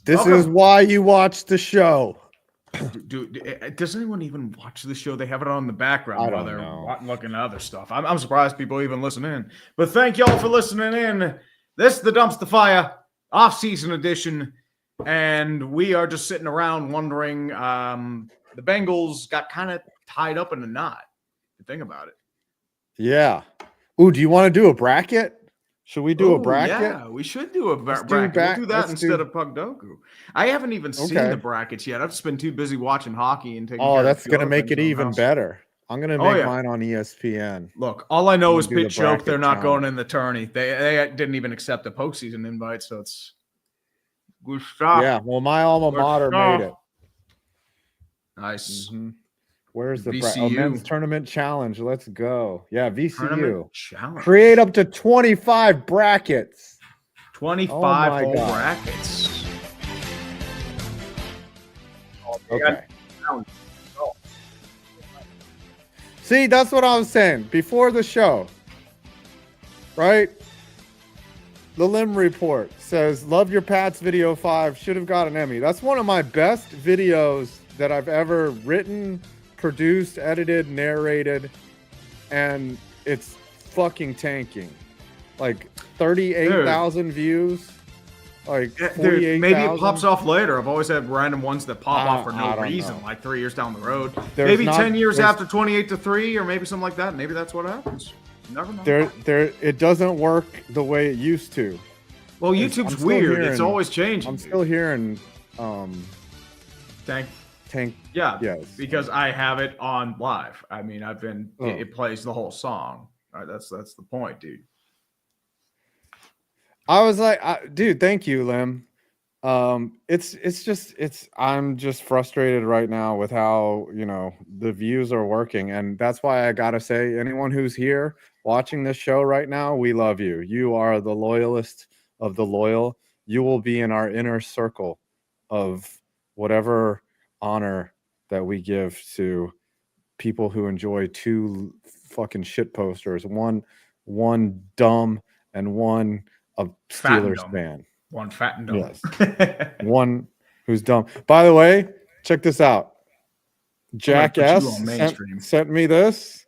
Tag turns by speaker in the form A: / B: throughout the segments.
A: This is why you watch the show.
B: Dude, does anyone even watch the show? They have it on in the background while they're
A: know.
B: looking at other stuff. I'm surprised people even listen in. But thank y'all for listening in. This is the Dumpster Fire off-season edition, and we are just sitting around wondering. The Bengals got kind of tied up in a knot. If you think about it.
A: Yeah. Ooh, do you want to do a bracket? Should we do a bracket?
B: Yeah, we should do a bracket. We'll do that instead of Puckdoku. I haven't even seen the brackets yet. I've just been too busy watching hockey and taking care of
A: that's going to make it even better. I'm going to make mine on ESPN.
B: Look, all I know is Pitch Choke. They're not going in the tourney. They didn't even accept a postseason invite, so it's good stuff.
A: Yeah, well, my alma mater made it.
B: Nice.
A: Mm-hmm. Where's the men's tournament challenge? Let's go. Yeah, VCU. Create up to 25 brackets.
B: 25 whole brackets.
A: Okay. See, that's what I was saying before the show. Right? The Lim Report says, love your Pats video 5. Should have got an Emmy. That's one of my best videos that I've ever written, produced, edited, narrated, and it's fucking tanking. Like 38,000 views. Like 48,000.
B: Maybe it pops off later. I've always had random ones that pop off for no reason, like 3 years down the road. Maybe 10 years after 28-3, or maybe something like that. Maybe that's what happens. You never know.
A: It doesn't work the way it used to.
B: Well, YouTube's weird. It's always changing.
A: I'm still hearing
B: Tank.
A: Yeah.
B: Yes. Because I have it on live. I mean, it plays the whole song. All right, that's the point, dude.
A: I was like, dude, thank you, Lim. I'm just frustrated right now with how, the views are working. And that's why I got to say, anyone who's here watching this show right now, we love you. You are the loyalist of the loyal. You will be in our inner circle of whatever honor that we give to people who enjoy two fucking shit posters, one dumb and one a Steelers fan.
B: One fat and dumb.
A: Yes. One who's dumb. By the way, check this out. Jack S sent me this.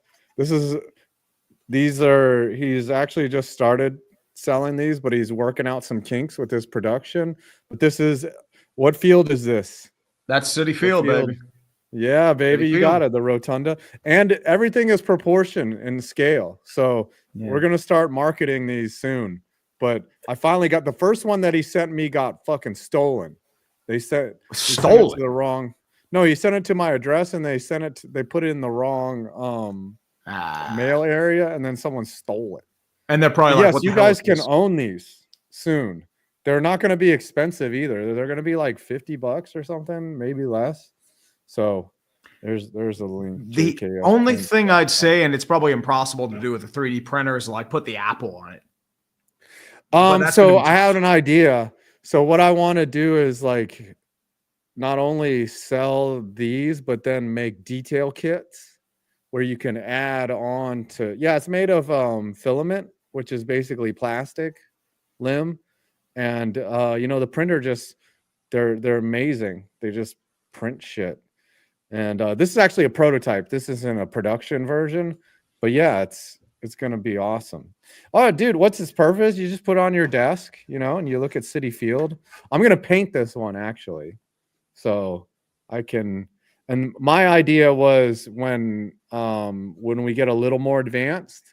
A: He's actually just started selling these, but he's working out some kinks with his production. But what field is this?
B: That's Citi Field, baby.
A: Yeah, baby, you got it. The rotunda, and everything is proportion and scale. So we're gonna start marketing these soon. But I finally got the first one that he sent me got fucking stolen. They sent it to the wrong. No, he sent it to my address, and they put it in the wrong mail area, and then someone stole it.
B: And they're probably like,
A: yes, you guys can own these soon. They're not going to be expensive either. They're going to be like $50 or something, maybe less. So there's a link.
B: The only thing I'd say, and it's probably impossible to do with a 3D printer, is like put the Apple on it.
A: So I have an idea. So what I want to do is like not only sell these, but then make detail kits where you can add on to. Yeah, it's made of filament, which is basically plastic, Lim. And the printer they're amazing. They just print shit. And this is actually a prototype. This isn't a production version, but yeah, it's gonna be awesome. Oh, dude, what's its purpose? You just put it on your desk, and you look at Citi Field. I'm gonna paint this one actually, so I can. And my idea was when we get a little more advanced,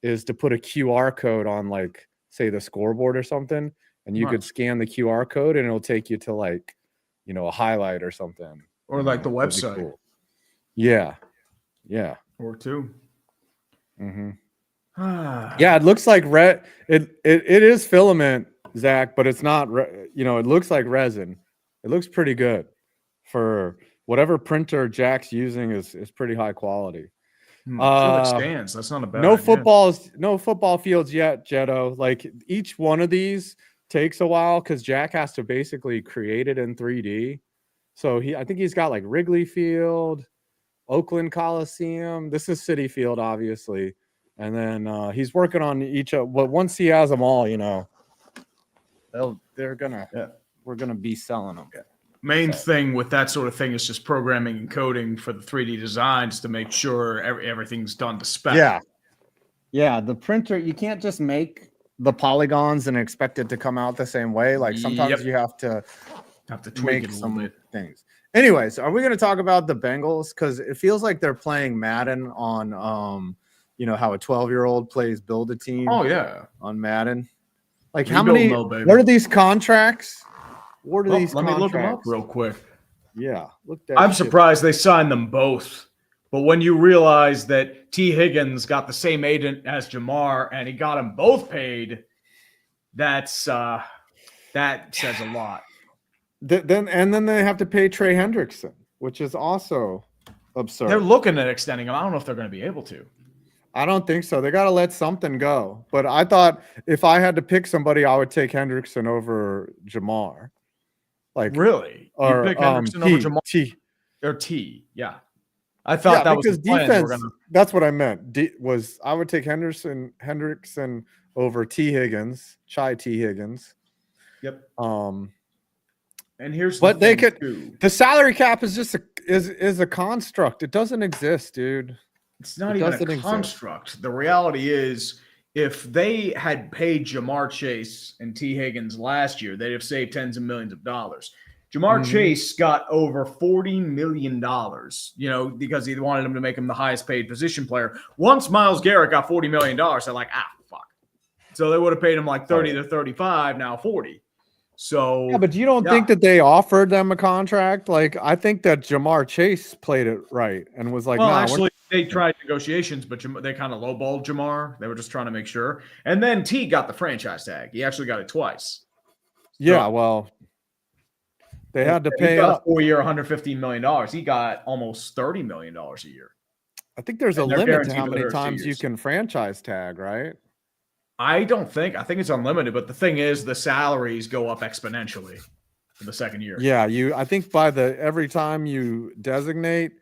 A: is to put a QR code on, like, say the scoreboard or something. And you could scan the QR code and it'll take you to like, a highlight or something.
B: Or like the website.
A: Cool. Yeah. Yeah.
B: Or two.
A: Mm-hmm. Yeah, it looks like it is filament, Zach, but it's not, it looks like resin. It looks pretty good for whatever printer Jack's using is pretty high quality.
B: Stands. That's not a bad
A: idea. No football fields yet, Jetto. Like each one of these takes a while because Jack has to basically create it in 3D. So I think he's got like Wrigley Field, Oakland Coliseum. This is Citi Field, obviously. And then he's working on each but once he has them all, they're gonna we're gonna be selling them.
B: Yeah. Main thing with that sort of thing is just programming and coding for the 3D designs to make sure everything's done to spec.
A: Yeah. The printer, you can't just make the polygons and expect it to come out the same way. Like sometimes you have to
B: tweak it a little bit.
A: Things. Anyways, are we going to talk about the Bengals? Because it feels like they're playing Madden on, how a 12-year-old plays Build a Team.
B: Oh yeah,
A: on Madden. Like how many? What are these contracts? What are these?
B: Let me look them up real quick.
A: Yeah,
B: I'm surprised they signed them both. But when you realize that T. Higgins got the same agent as Jamar and he got them both paid, that says a lot.
A: Then they have to pay Trey Hendrickson, which is also absurd.
B: They're looking at extending him. I don't know if they're going to be able to.
A: I don't think so. They got to let something go. But I thought if I had to pick somebody, I would take Hendrickson over Jamar. Like
B: really?
A: Or
B: pick Hendrickson over Jamar? T. Yeah. I thought that was the
A: defense. That's what I meant. I would take Hendrickson over T. Higgins, T. Higgins.
B: Yep.
A: And here's the salary cap is just a construct. It doesn't exist, dude.
B: It's not even a construct. The reality is, if they had paid Jamar Chase and T. Higgins last year, they'd have saved tens of millions of dollars. Jamar Chase got over $40 million, because he wanted him to make him the highest paid position player. Once Myles Garrett got $40 million, they're like, fuck. So they would have paid him like 30 to 35, now 40. So
A: yeah, but you don't think that they offered them a contract? Like, I think that Jamar Chase played it right and was like,
B: actually, they tried negotiations, but they kind of lowballed Jamar. They were just trying to make sure. And then T got the franchise tag. He actually got it twice.
A: Yeah, well, they had to pay up.
B: 4-year, $115 million. He got almost $30 million a year.
A: I think there's a limit to how many times you can franchise tag, right?
B: I think it's unlimited, but the thing is the salaries go up exponentially for the second year.
A: Yeah, I think by every time you designate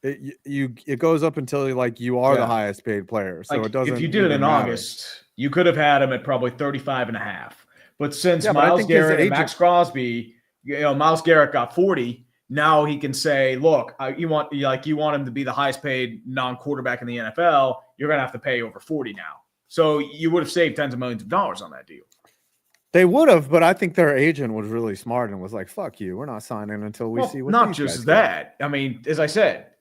A: it goes up until you are the highest paid player. So it doesn't.
B: If you did it in August, you could have had him at probably 35.5. But since Myles Garrett and Max Crosby, Myles Garrett got 40, now he can say, look, you want him to be the highest paid non-quarterback in the NFL, you're going to have to pay over 40 now. So you would have saved tens of millions of dollars on that deal.
A: They would have, but I think their agent was really smart and was like, fuck you, we're not signing until we see what
B: not just that. I mean, as I said,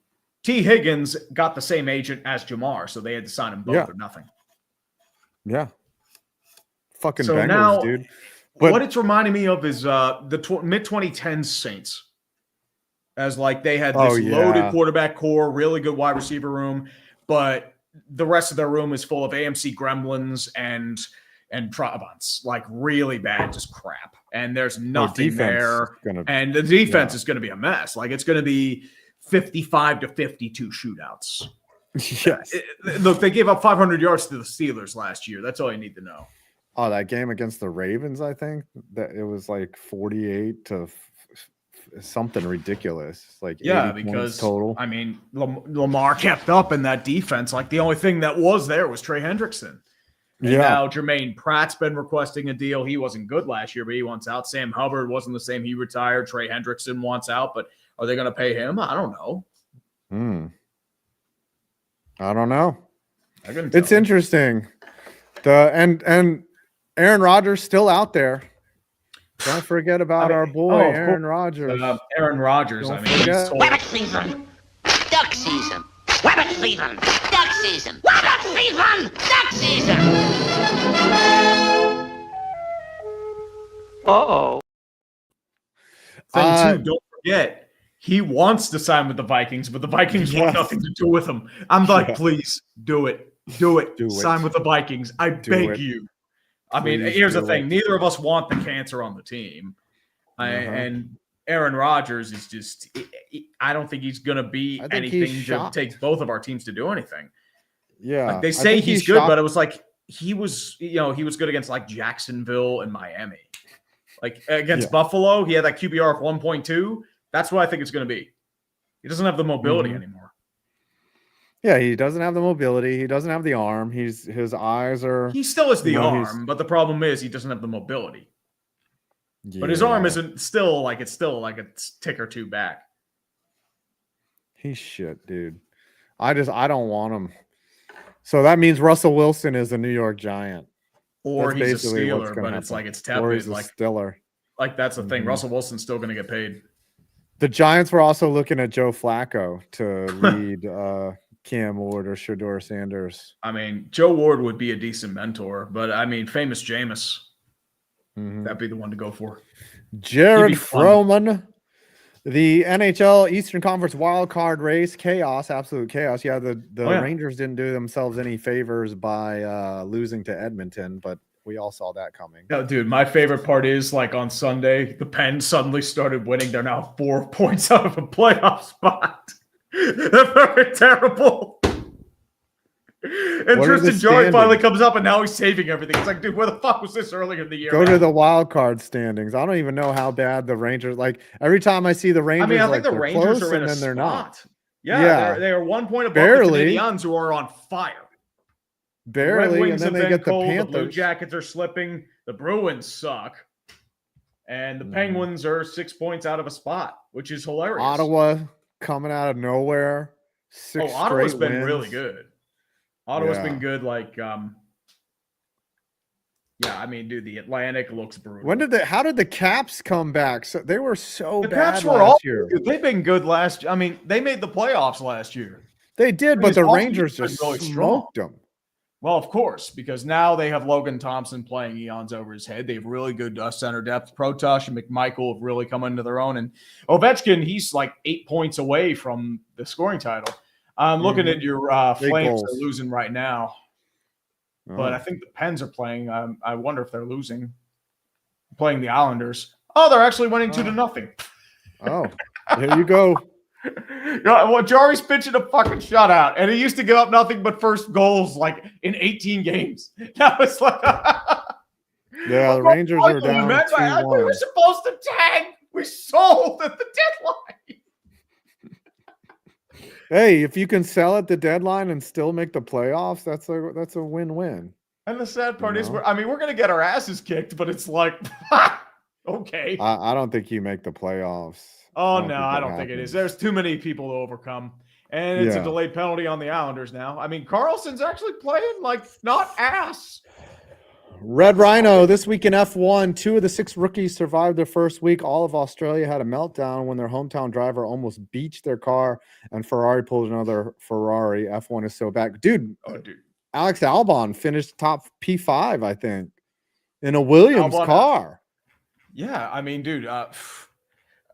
B: T. Higgins got the same agent as Jamar, so they had to sign them both or nothing.
A: Yeah. Fucking Bengals, now, dude.
B: But what it's reminding me of is the mid-2010s Saints. As they had this loaded quarterback core, really good wide receiver room, but the rest of their room is full of AMC gremlins and Trabants, really bad, just crap. And there's nothing there. And the defense is going to be a mess. It's going to be 55 to 52 shootouts.
A: Yes.
B: Look, they gave up 500 yards to the Steelers last year. That's all you need to know.
A: Oh, that game against the Ravens, I think that it was 48 to something ridiculous.
B: Because
A: total.
B: I mean, Lamar kept up in that defense. The only thing that was there was Trey Hendrickson. And now Jermaine Pratt's been requesting a deal. He wasn't good last year, but he wants out. Sam Hubbard wasn't the same. He retired. Trey Hendrickson wants out, but are they going to pay him? I don't know.
A: I don't know. It's interesting. And Aaron Rodgers still out there. Don't forget about our boy Aaron Rodgers.
B: Aaron Rodgers.
C: Rabbit season, duck season. Rabbit season, duck season. Rabbit season, duck season.
B: Uh-oh. Thing too, don't forget, he wants to sign with the Vikings, but the Vikings want nothing to do with him. I'm please do it. Do it. Sign with the Vikings. I beg you. I mean, here's the thing. Neither of us want the cancer on the team. And Aaron Rodgers is just – I don't think he's going to be anything to take both of our teams to do anything.
A: Yeah.
B: They say he's good, but it was he was good against Jacksonville and Miami. Against Buffalo, he had that QBR of 1.2. That's what I think it's going to be. He doesn't have the mobility anymore.
A: Yeah, he doesn't have the mobility. He doesn't have the arm. His eyes are.
B: He still has the arm, but the problem is he doesn't have the mobility. But his arm isn't still like it's a tick or two back.
A: He's shit, dude. I don't want him. So that means Russell Wilson is a New York Giant.
B: Or he's a Steeler, but it's like it's tepid.
A: Or he's a Steeler.
B: Like that's the thing. Russell Wilson's still going to get paid.
A: The Giants were also looking at Joe Flacco to lead Cam Ward or Shedeur Sanders.
B: I mean, Joe Ward would be a decent mentor, but I mean, famous Jameis. That'd be the one to go for.
A: Jared Froman. The NHL Eastern Conference wild card race, chaos, absolute chaos. Yeah, the Rangers didn't do themselves any favors by losing to Edmonton, but we all saw that coming.
B: No, dude, my favorite part is like on Sunday, the Pens suddenly started winning. They're now 4 points out of a playoff spot. They're very terrible. And Tristan Jarry finally comes up, and now he's saving everything. It's like, dude, where the fuck was this earlier in the year?
A: Go to the wild card standings. I don't even know how bad the Rangers. Like every time I see the Rangers,
B: I think the Rangers are in a spot. They're not.
A: Yeah,
B: they are 1 point above the Canadiens, who are on fire.
A: Barely,
B: the Red Wings
A: and then they get
B: cold,
A: the Panthers.
B: The Blue Jackets are slipping. The Bruins suck, and the Penguins are 6 points out of a spot, which is hilarious.
A: Ottawa coming out of nowhere.
B: Ottawa's been really good. Ottawa's been good. Like, I mean, dude, the Atlantic looks brutal.
A: How did the Caps come back? So they were so bad
B: Caps were
A: last year.
B: They've been good last. I mean, they made the playoffs last year.
A: They did, but the Rangers just really smoked them.
B: Well, of course, because now they have Logan Thompson playing eons over his head. They have really good center depth. Protosh and McMichael have really come into their own. And Ovechkin, he's like 8 points away from the scoring title. I'm looking at your Flames are losing right now. But I think the Pens are playing. I wonder if they're losing. Playing the Islanders. Oh, they're actually winning 2-0.
A: Oh, there you go.
B: Well, Jarry's pitching a fucking shutout, and he used to give up nothing but first goals like in 18 games. That was like,
A: the Rangers are down 2-1.
B: We were supposed to tank. We sold at the deadline.
A: Hey, if you can sell at the deadline and still make the playoffs, that's a win-win.
B: And the sad part is, we're going to get our asses kicked, but it's like, okay.
A: I don't think you make the playoffs.
B: Oh, no, I don't think it is. There's too many people to overcome. And it's a delayed penalty on the Islanders now. I mean, Carlson's actually playing like not ass.
A: Red Rhino, this week in F1, 2 of the 6 rookies survived their first week. All of Australia had a meltdown when their hometown driver almost beached their car, and Ferrari pulled another Ferrari. F1 is so bad. Dude, Alex Albon finished top P5, I think, in a Williams car.
B: Yeah, I mean, dude,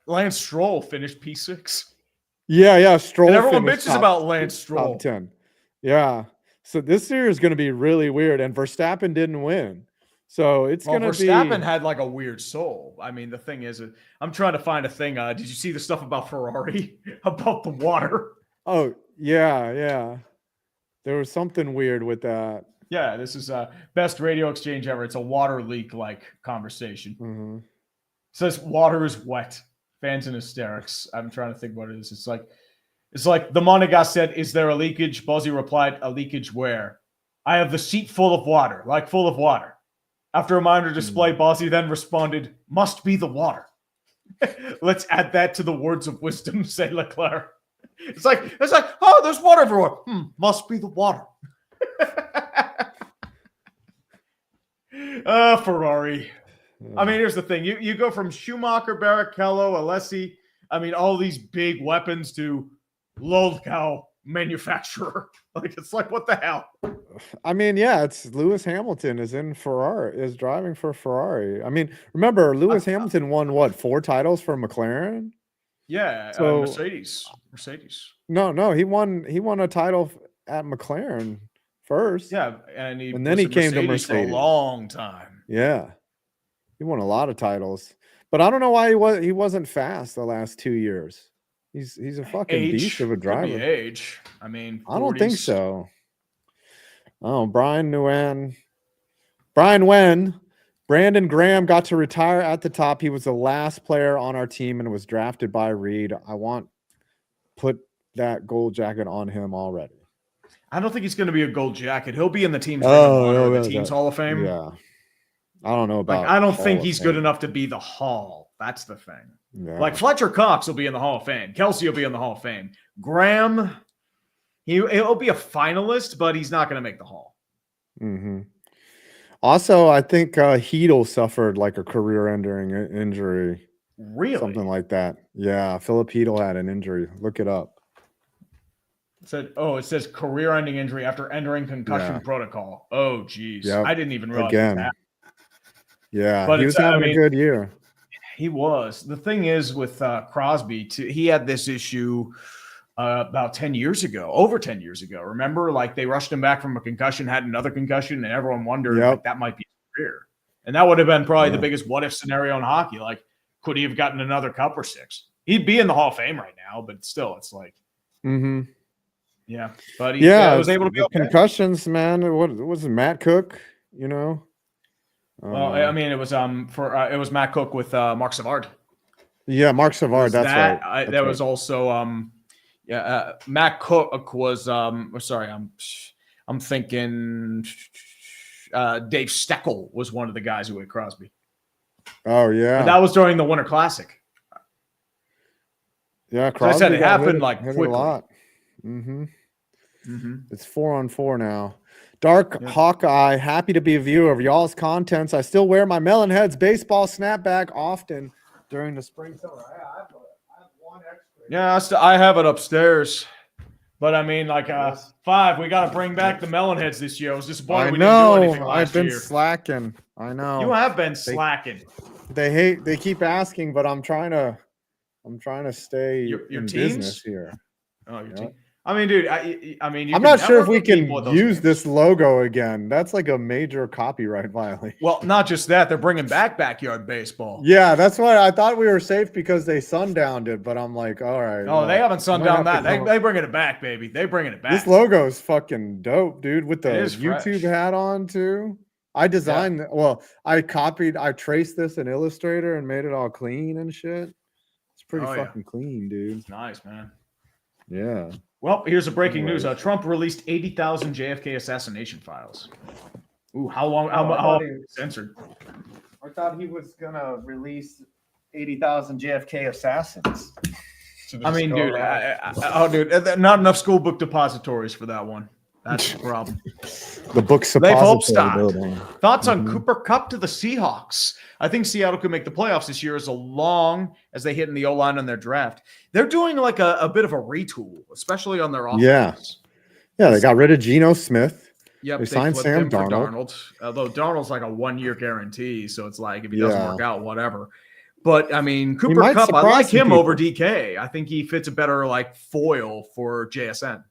B: Lance Stroll finished P6.
A: Yeah, Stroll.
B: And everyone bitches about Lance Stroll.
A: Top 10. Yeah. So this year is going to be really weird, and Verstappen didn't win. So it's going to be...
B: Verstappen had like a weird soul. I mean, the thing is, I'm trying to find a thing. Did you see the stuff about Ferrari? About the water?
A: Oh, yeah. There was something weird with that.
B: Yeah, this is best radio exchange ever. It's a water leak like conversation.
A: Mm-hmm.
B: It says water is wet. Fans in hysterics. I'm trying to think what it is. It's like the Monegas said, "Is there a leakage?" Buzzy replied, "A leakage where?" "I have the seat full of water, like full of water." After a minor display, Buzzy then responded, "Must be the water." Let's add that to the words of wisdom, say Leclerc. It's like, oh, there's water everywhere. Must be the water. Ferrari. I mean, here's the thing. You go from Schumacher, Barrichello, Alessi, I mean, all these big weapons to low-cow manufacturer. Like, it's like, what the hell?
A: I mean, yeah, it's Lewis Hamilton is driving for Ferrari. I mean, remember, Lewis Hamilton won, 4 titles for McLaren?
B: Yeah,
A: so,
B: Mercedes.
A: No, he won a title at McLaren first.
B: Yeah, and then
A: he came to Mercedes
B: for a long time.
A: Yeah. He won a lot of titles. But I don't know why he wasn't fast the last 2 years. He's a fucking beast of a driver.
B: Could be age. I mean, 40s.
A: I don't think so. Oh, Brian Wen. Brandon Graham got to retire at the top. He was the last player on our team and was drafted by Reed. Put that gold jacket on him already.
B: I don't think he's going to be a gold jacket. He'll be in the team's Hall of Fame.
A: Yeah. I don't know about.
B: Like, I don't think he's good enough to be the Hall. That's the thing.
A: Yeah.
B: Like Fletcher Cox will be in the Hall of Fame. Kelsey will be in the Hall of Fame. Graham, he'll be a finalist, but he's not going to make the Hall.
A: Mm-hmm. Also, I think Heedle suffered like a career-ending injury.
B: Really?
A: Something like that. Yeah, Philip Heedle had an injury. Look it up.
B: It says career-ending injury after entering concussion protocol. Oh, geez.
A: Yep.
B: I didn't even realize that.
A: Yeah, but he was having a good year.
B: He was. The thing is with Crosby, he had this issue about 10 years ago, over 10 years ago. Remember, like they rushed him back from a concussion, had another concussion, and everyone wondered like, that might be his career. And that would have been probably the biggest what-if scenario in hockey. Like, could he have gotten another cup or 6? He'd be in the Hall of Fame right now, but still, it's like, yeah. But he was able to be okay.
A: Concussions, man. What was it, Matt Cook? You know.
B: Well, I mean, it was it was Matt Cook with Mark Savard.
A: Yeah, Mark Savard. That's right.
B: There was also Matt Cook was sorry, I'm thinking Dave Steckel was one of the guys who had Crosby.
A: Oh yeah,
B: but that was during the Winter Classic.
A: Yeah, Crosby.
B: So I said it happened like quickly.
A: A lot. It's 4-on-4 now. Dark Hawkeye, happy to be a viewer of y'all's contents. I still wear my Melonheads baseball snapback often during the spring summer. I have one extra.
B: Yeah, I have it upstairs. But I mean, like 5, we got to bring back the Melonheads this year. I was disappointed we didn't do anything last year.
A: I've been slacking. I know.
B: You have been slacking.
A: They keep asking, but I'm trying to stay
B: your
A: in
B: teams?
A: Business here.
B: Oh, your team. I mean, dude, I mean,
A: I'm not sure if we can use this logo again. That's like a major copyright violation.
B: Well, not just that, they're bringing back backyard baseball.
A: Yeah, that's why I thought we were safe because they sundowned it, but I'm like, all right.
B: Oh, they haven't sundowned that. They bringing it back, baby. They bringing it back.
A: This logo is fucking dope, dude. With the YouTube hat on too. I designed. Well, I traced this in Illustrator and made it all clean and shit. It's pretty fucking clean, dude.
B: It's nice, man.
A: Yeah.
B: Well, here's a breaking news. Trump released 80,000 JFK assassination files. Ooh, how long? How censored?
A: I thought he was gonna release 80,000 JFK assassins.
B: I mean, dude, dude, not enough school book depositories for that one. That's the problem.
A: The book
B: suppository. Thoughts on Cooper Kupp to the Seahawks? I think Seattle could make the playoffs this year as long as they hit in the O-line on their draft. They're doing like a bit of a retool, especially on their offense.
A: Yeah, they got rid of Geno Smith.
B: Yep,
A: they signed Sam Darnold.
B: Although Darnold's like a 1-year guarantee, so it's like if he doesn't work out, whatever. But I mean, Cooper Kupp, I like him over DK. I think he fits a better like foil for JSN.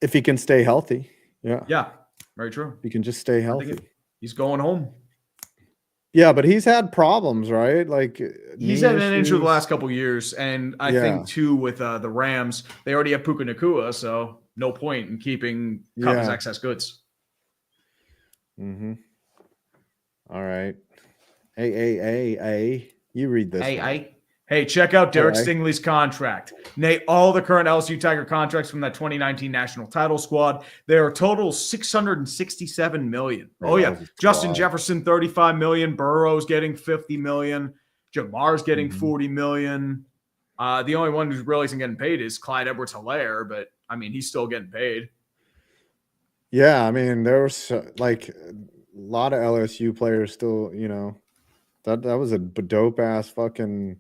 A: If he can stay healthy.
B: Yeah, very true.
A: He can just stay healthy.
B: He's going home.
A: Yeah, but he's had problems, right? Like
B: he's had an injury the last couple of years, and I think too with the Rams, they already have Puka Nacua, so no point in keeping Kupp as excess goods.
A: All right. Hey, you read this.
B: Hey, check out Derek Stingley's contract. Nate, all the current LSU Tiger contracts from that 2019 national title squad, they are total $667 million. Oh yeah, Justin Jefferson $35 million, Burrow's getting $50 million, Jamar's getting $40 million. The only one who really isn't getting paid is Clyde Edwards-Helaire, but I mean he's still getting paid.
A: Yeah, I mean there was like a lot of LSU players still, that was a dope ass fucking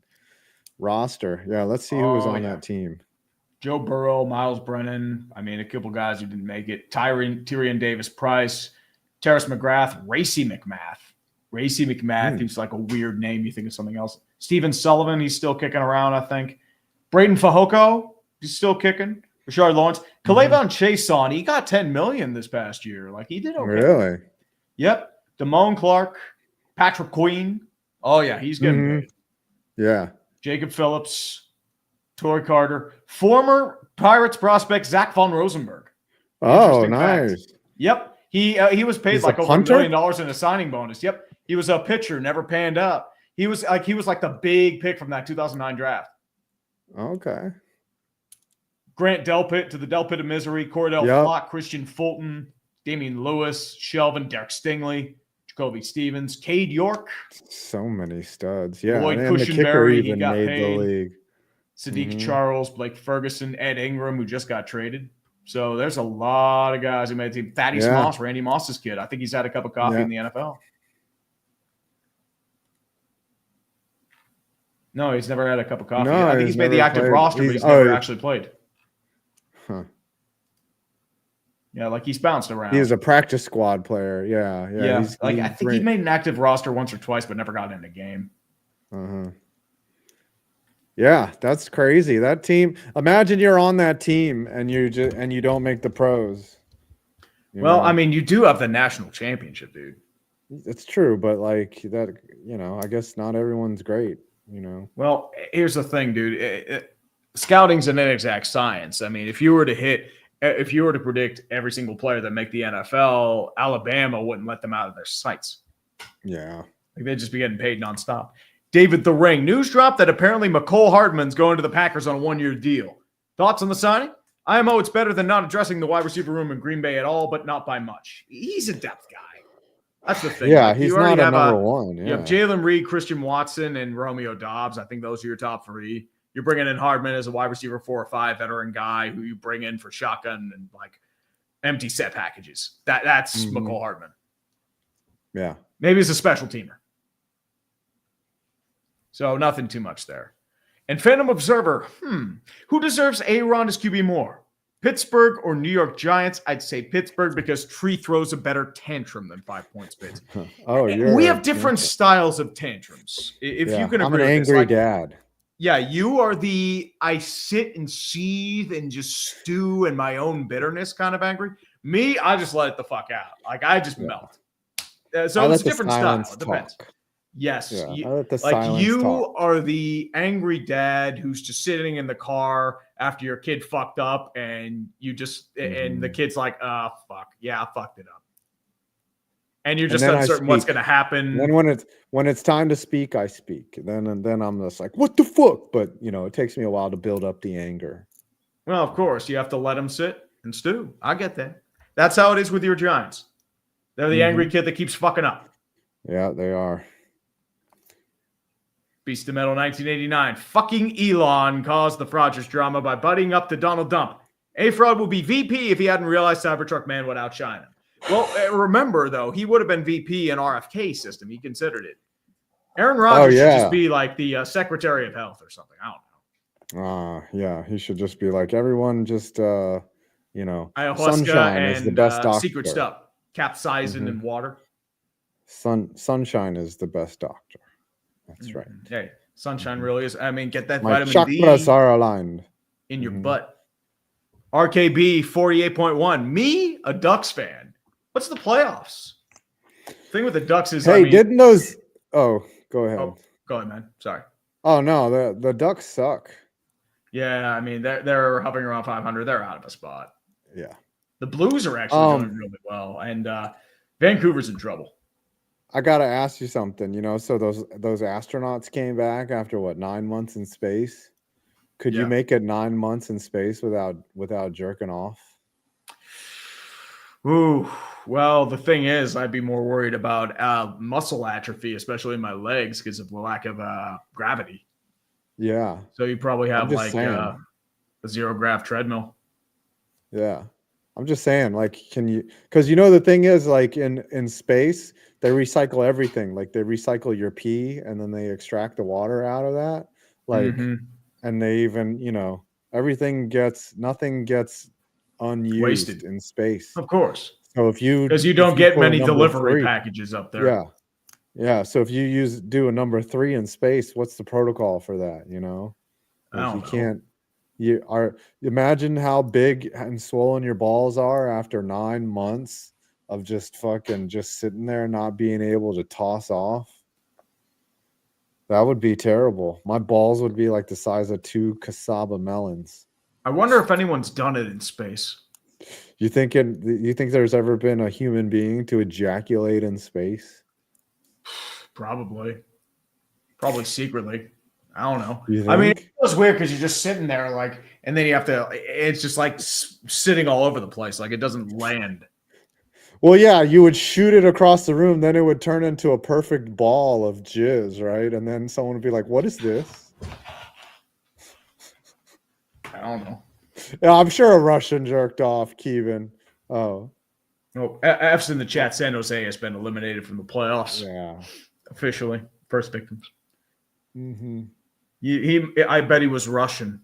A: roster. Yeah, let's see who was on that team.
B: Joe Burrow, Miles Brennan. I mean, a couple guys who didn't make it. Tyrion Davis-Price, Terrace McGrath, Racy McMath. He's like a weird name. You think of something else. Steven Sullivan, he's still kicking around, I think. Braden Fajoko, he's still kicking. Rashard Lawrence. K'Lavon Chason, he got $10 million this past year. Like, he did okay.
A: Really?
B: Yep. Damone Clark, Patrick Queen. Oh, yeah, he's getting paid.
A: Yeah.
B: Jacob Phillips, Torrey Carter, former Pirates prospect Zach Von Rosenberg.
A: Oh, nice.
B: Fact. Yep. He was paid like over $1 million in a signing bonus. Yep. He was a pitcher, never panned out. He was like the big pick from that 2009 draft.
A: Okay.
B: Grant Delpit to the Delpit of Misery, Cordell Flock, Christian Fulton, Damian Lewis, Shelvin, Derek Stingley, Jacoby Stevens, Cade York.
A: So many studs. Yeah.
B: Lloyd
A: and the kicker
B: Cushenberry,
A: even made
B: paid.
A: the league.
B: Sadiq Charles, Blake Ferguson, Ed Ingram, who just got traded. So there's a lot of guys who made the team. Thaddeus Moss, Randy Moss's kid. I think he's had a cup of coffee in the NFL. No, he's never had a cup of coffee.
A: No,
B: I think he's made the active roster, but he's never actually played.
A: Huh.
B: Yeah, like he's bounced around.
A: He was a practice squad player. Yeah.
B: I think he made an active roster once or twice, but never got in a game.
A: Yeah, that's crazy. That team. Imagine you're on that team and you don't make the pros.
B: Well, I mean, you do have the national championship, dude.
A: It's true, but like that, I guess not everyone's great.
B: Well, here's the thing, dude. Scouting's an inexact science. I mean, if you were to predict every single player that make the NFL, Alabama wouldn't let them out of their sights.
A: Yeah.
B: Like they'd just be getting paid nonstop. David the Ring. News drop that apparently McCole Hardman's going to the Packers on a 1-year deal. Thoughts on the signing? IMO, it's better than not addressing the wide receiver room in Green Bay at all, but not by much. He's a depth guy. That's the thing.
A: Yeah,
B: like,
A: he's not a number one. Yeah.
B: You have Jalen Reed, Christian Watson, and Romeo Doubs. I think those are your top three. You're bringing in Hardman as a wide receiver 4 or 5 veteran guy who you bring in for shotgun and like empty set packages. That's McCole Hardman.
A: Yeah.
B: Maybe he's a special teamer. So nothing too much there. And Phantom Observer, who deserves Aaron as QB more? Pittsburgh or New York Giants? I'd say Pittsburgh because Tree throws a better tantrum than 5 points Pitts. We have different styles of tantrums. If you can agree,
A: I'm an angry dad.
B: Yeah, you are I sit and seethe and just stew in my own bitterness kind of angry. Me, I just let it the fuck out. Like I just melt. So it's a different style. It depends. Yes.
A: Yeah,
B: you are the angry dad who's just sitting in the car after your kid fucked up and you just, and the kid's like, oh, fuck. Yeah, I fucked it up. And you're just uncertain what's going to happen.
A: And then when it's time to speak, I speak. And then I'm just like, what the fuck? But, it takes me a while to build up the anger.
B: Well, of course, you have to let them sit and stew. I get that. That's how it is with your Giants. They're the angry kid that keeps fucking up.
A: Yeah, they are.
B: Beast of Metal 1989. Fucking Elon caused the fraudsters drama by buddying up to Donald Trump. A-Fraud will be VP if he hadn't realized Cybertruck Man would outshine him. Well, remember, though, he would have been VP in RFK system. He considered it. Aaron Rodgers should just be like the Secretary of Health or something. I don't know.
A: Yeah, he should just be like, everyone just,
B: ayahuasca
A: sunshine is the best doctor.
B: Secret stuff. Capsaicin and water.
A: Sunshine is the best doctor. That's right.
B: Hey, sunshine really is. I mean, get that
A: My
B: vitamin D
A: chakras are aligned
B: in your butt. RKB 48.1. Me, a Ducks fan. What's the playoffs? The thing with the Ducks is,
A: didn't those? Oh, go ahead.
B: Oh, go ahead, man. Sorry.
A: Oh no, the Ducks suck.
B: Yeah, I mean they're hovering around 500. They're out of a spot.
A: Yeah.
B: The Blues are actually doing really well, and Vancouver's in trouble.
A: I gotta ask you something. So those astronauts came back after 9 months in space. Could you make it 9 months in space without jerking off?
B: Ooh, well, the thing is, I'd be more worried about muscle atrophy, especially in my legs, because of the lack of gravity.
A: Yeah.
B: So you probably have a zero grav treadmill.
A: Yeah. I'm just saying, can you? Because the thing is, in space, they recycle everything. Like they recycle your pee, and then they extract the water out of that. And they even, nothing gets unused
B: wasted
A: in space.
B: Of course.
A: So
B: because you don't get many delivery packages up there.
A: Yeah. Yeah. So if you do a number 3 in space, what's the protocol for that? Imagine how big and swollen your balls are after 9 months of just sitting there, not being able to toss off. That would be terrible. My balls would be like the size of 2 cassava melons.
B: I wonder if anyone's done it in space.
A: You think there's ever been a human being to ejaculate in space?
B: Probably secretly. I don't know. I mean, it was weird because you're just sitting there and then you have to, it's just like sitting all over the place. Like it doesn't land.
A: Well, yeah, you would shoot it across the room, then it would turn into a perfect ball of jizz, right? And then someone would be like, "What is this?"
B: I don't know.
A: Yeah, I'm sure a Russian jerked off, Kevin. Oh.
B: Oh, F's in the chat. San Jose has been eliminated from the playoffs.
A: Yeah.
B: Officially. First victims.
A: Mm-hmm.
B: I bet he was Russian.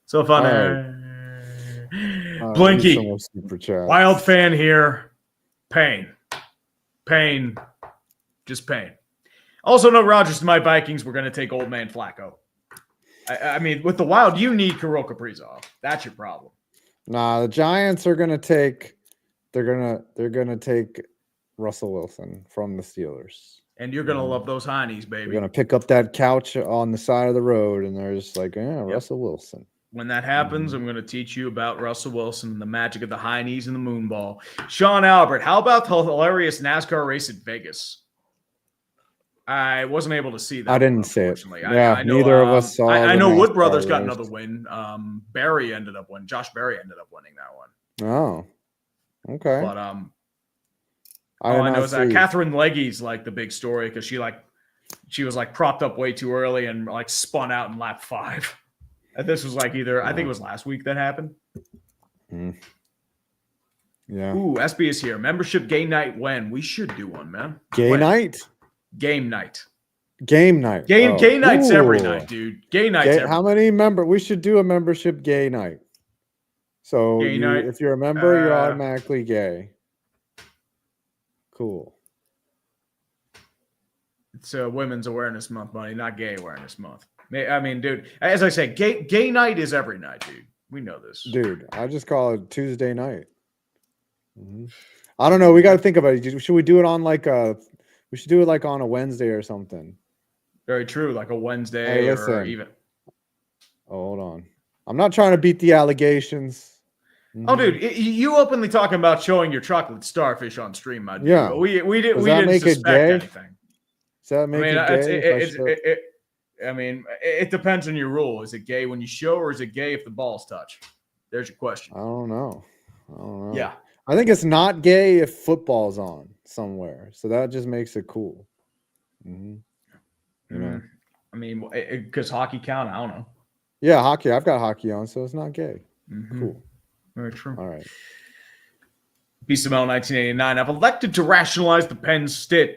B: So funny. Right. Blinky. Wild fan here. Pain. Just pain. Also, no Rodgers to my Vikings. We're going to take old man Flacco. I mean, with the Wild, you need Kirill Kaprizov. That's your problem.
A: Nah, the Giants are going to take. They're gonna take Russell Wilson from the Steelers.
B: And you're gonna love those Heinies, baby.
A: You're gonna pick up that couch on the side of the road, and they're just like, Russell Wilson.
B: When that happens, I'm gonna teach you about Russell Wilson and the magic of the Heinies and the moonball. Sean Albert, how about the hilarious NASCAR race at Vegas? I wasn't able to see that.
A: I didn't see it.
B: Yeah, I know,
A: neither of us saw.
B: I know Wood Brothers got another win. Barry ended up winning. Josh Berry ended up winning that one.
A: Oh, okay.
B: But I know that Catherine Legge's like the big story because she was like propped up way too early and like spun out in lap 5. And this was like I think it was last week that happened.
A: Mm. Yeah.
B: Ooh, SB is here. Membership game night when? We should do one, man.
A: Game night.
B: Game night.
A: Gay
B: night's every night, dude. Gay night's every
A: How many we should do a membership gay night. So if you're a member, you're automatically gay. Cool.
B: It's Women's Awareness Month, buddy, not Gay Awareness Month. I mean, dude, as I say, gay night is every night, dude. We know this.
A: Dude, I just call it Tuesday night. Mm-hmm. I don't know. We got to think about it. Should we do it on we should do it like on a Wednesday or something?
B: Very true. Like a Wednesday or even.
A: Oh, hold on. I'm not trying to beat the allegations.
B: Mm-hmm. Oh, dude, you openly talking about showing your chocolate starfish on stream, my dude.
A: Yeah.
B: We didn't suspect anything.
A: Does that make it gay?
B: I mean, it depends on your rule. Is it gay when you show, or is it gay if the balls touch? There's your question.
A: I don't know.
B: Yeah.
A: I think it's not gay if football's on somewhere. So that just makes it cool. Mm-hmm. You know?
B: I mean, because hockey count, I don't know.
A: Yeah, hockey. I've got hockey on, so it's not gay.
B: Mm-hmm.
A: Cool.
B: Very true.
A: All right.
B: BCML 1989. I've elected to rationalize the Penn Stit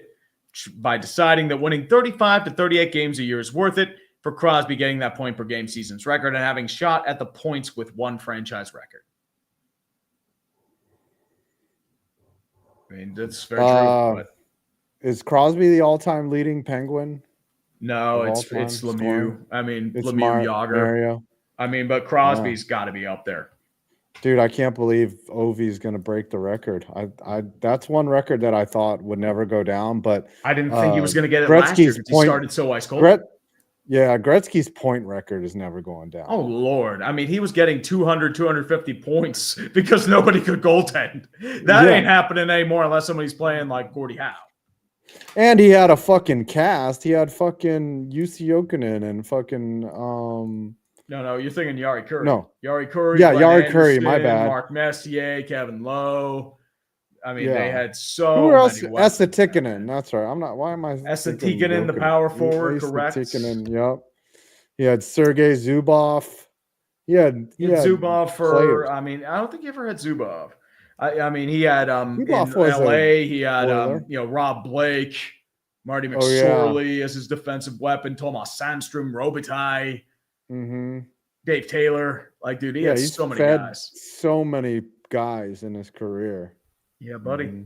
B: by deciding that winning 35 to 38 games a year is worth it for Crosby getting that point per game season's record and having shot at the points with one franchise record. I mean, that's very true. But
A: is Crosby the all-time leading Penguin?
B: No, it's Lemieux. Scoring? I mean, it's Lemieux, Yager. I mean, but Crosby's got to be up there.
A: Dude, I can't believe Ovi's going to break the record. I that's one record that I thought would never go down, but
B: I didn't think he was going to get it last year because he started so ice cold.
A: Gretzky's point record is never going down.
B: Oh, Lord. I mean, he was getting 200, 250 points because nobody could goaltend. That ain't happening anymore unless somebody's playing like Gordie Howe.
A: And he had a fucking cast. He had fucking Jussi Jokinen and fucking
B: No, you're thinking Jari Kurri.
A: No.
B: Jari Kurri.
A: Yeah, Jari
B: Anderson,
A: Kurri, my bad.
B: Mark Messier, Kevin Lowe. I mean, they had so
A: Who else?
B: many.
A: Esa Tikkanen. That's right. I'm not. Why am I?
B: Esa Tikkanen, the power forward, correct?
A: Tikkanen, yep. He had Sergei Zubov. He had
B: Zubov for.
A: players.
B: I mean, I don't think he ever had Zubov. I mean, he had in
A: Zubov
B: LA. He had Rob Blake, Marty McSorley as his defensive weapon. Tomas Sandstrom, Robitaille.
A: Mm-hmm.
B: Dave Taylor, like, dude, he had so many guys.
A: So many guys in his career.
B: Yeah, buddy.
A: Mm-hmm.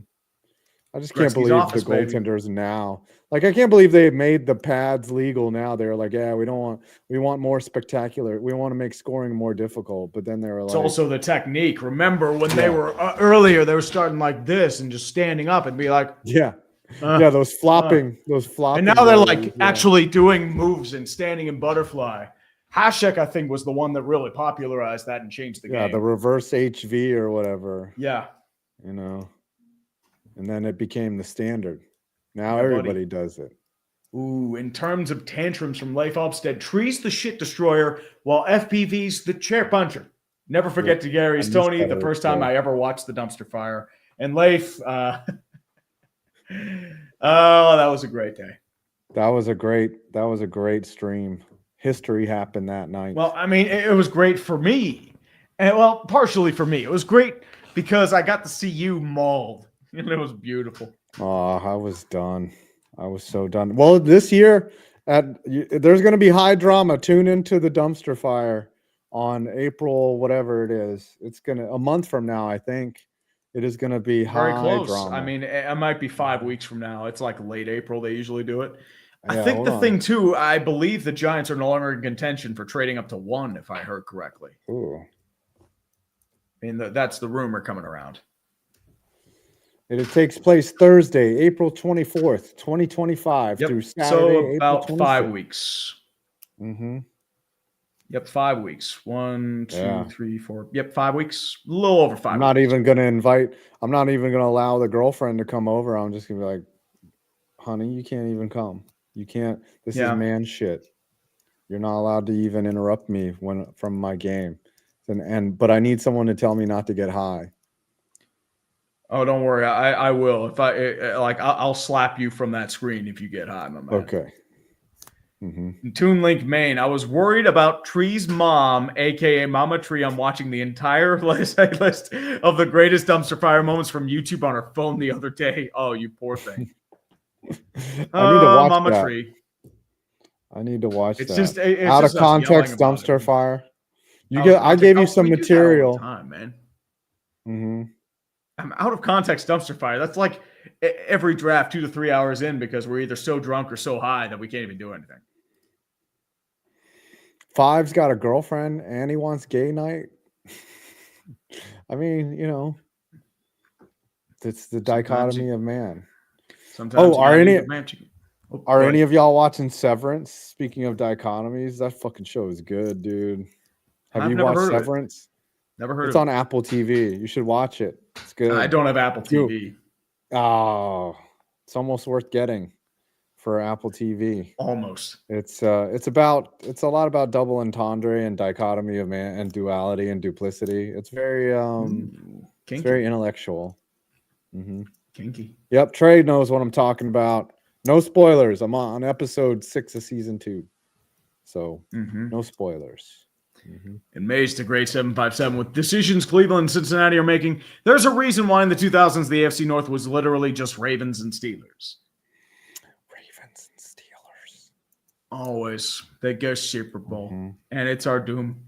A: I just can't believe
B: office,
A: the goaltenders now. Like, I can't believe they made the pads legal now. They're like, we want more spectacular. We want to make scoring more difficult. But then they were like,
B: it's also the technique. Remember when they were earlier, they were starting like this and just standing up and be like, those flopping. And now they're like actually doing moves and standing in butterfly. Hasek, I think, was the one that really popularized that and changed the game.
A: Yeah, the reverse HV or whatever.
B: Yeah.
A: You know, and then it became the standard. Now everybody does it.
B: Ooh, in terms of tantrums from Leif Olmstead, Tree's the shit destroyer while FPV's the chair puncher. Never forget to Gary's Tony, the first time I ever watched the dumpster fire. And Leif, oh, that was a great day.
A: That was a great stream. History happened that night.
B: Well, I mean, it was great for me. And well, partially for me. It was great because I got to see you mauled. And it was beautiful.
A: Oh, I was done. I was so done. Well, this year there's going to be high drama. Tune into the dumpster fire on April, whatever it is. It's a month from now, I think. It is going to be
B: very
A: high
B: close.
A: drama.
B: I mean, it might be 5 weeks from now. It's like late April. They usually do it. I think the thing too, I believe the Giants are no longer in contention for trading up to 1, if I heard correctly.
A: Ooh.
B: I mean, that's the rumor coming around.
A: And it takes place Thursday, April 24th, 2025 through Saturday,
B: so about
A: April
B: 5 weeks.
A: Mm-hmm.
B: Yep, 5 weeks. 1, 2, 3, 4. Yep, 5 weeks. A little over 5 weeks.
A: I'm not even going to allow the girlfriend to come over. I'm just going to be like, honey, you can't even come. You can't. This is man shit. You're not allowed to even interrupt me from my game. But I need someone to tell me not to get high.
B: Oh, don't worry. I will. If I'll slap you from that screen if you get high, my man.
A: Okay. Mm-hmm.
B: Toon Link Maine. I was worried about Tree's mom, aka Mama Tree. I'm watching the entire list of the greatest dumpster fire moments from YouTube on her phone the other day. Oh, you poor thing.
A: I need to watch
B: Mama
A: that.
B: Tree.
A: I need to watch
B: it's
A: that.
B: Just it's
A: out
B: just
A: of context dumpster fire. I gave you some material.
B: All the time, man.
A: Mm-hmm.
B: I'm out of context dumpster fire. That's like every draft 2 to 3 hours in because we're either so drunk or so high that we can't even do anything.
A: Five's got a girlfriend and he wants gay night. I mean, it's the dichotomy of man.
B: Sometimes
A: are any of y'all watching Severance? Speaking of dichotomies, that fucking show is good, dude. Have you watched Severance?
B: Never heard of it.
A: It's on Apple TV. You should watch it. It's good.
B: I don't have Apple TV.
A: Oh, it's almost worth getting for Apple TV.
B: Almost.
A: It's a lot about double entendre and dichotomy of man and duality and duplicity. It's very it's very intellectual. Mm-hmm.
B: Kinky.
A: Yep, Trey knows what I'm talking about. No spoilers. I'm on episode 6 of season 2. So no spoilers. Mm-hmm.
B: And Mays to Great 757 with decisions Cleveland and Cincinnati are making. There's a reason why in the 2000s the AFC North was literally just Ravens and Steelers.
A: Ravens and Steelers.
B: Always. They go Super Bowl. And it's our doom.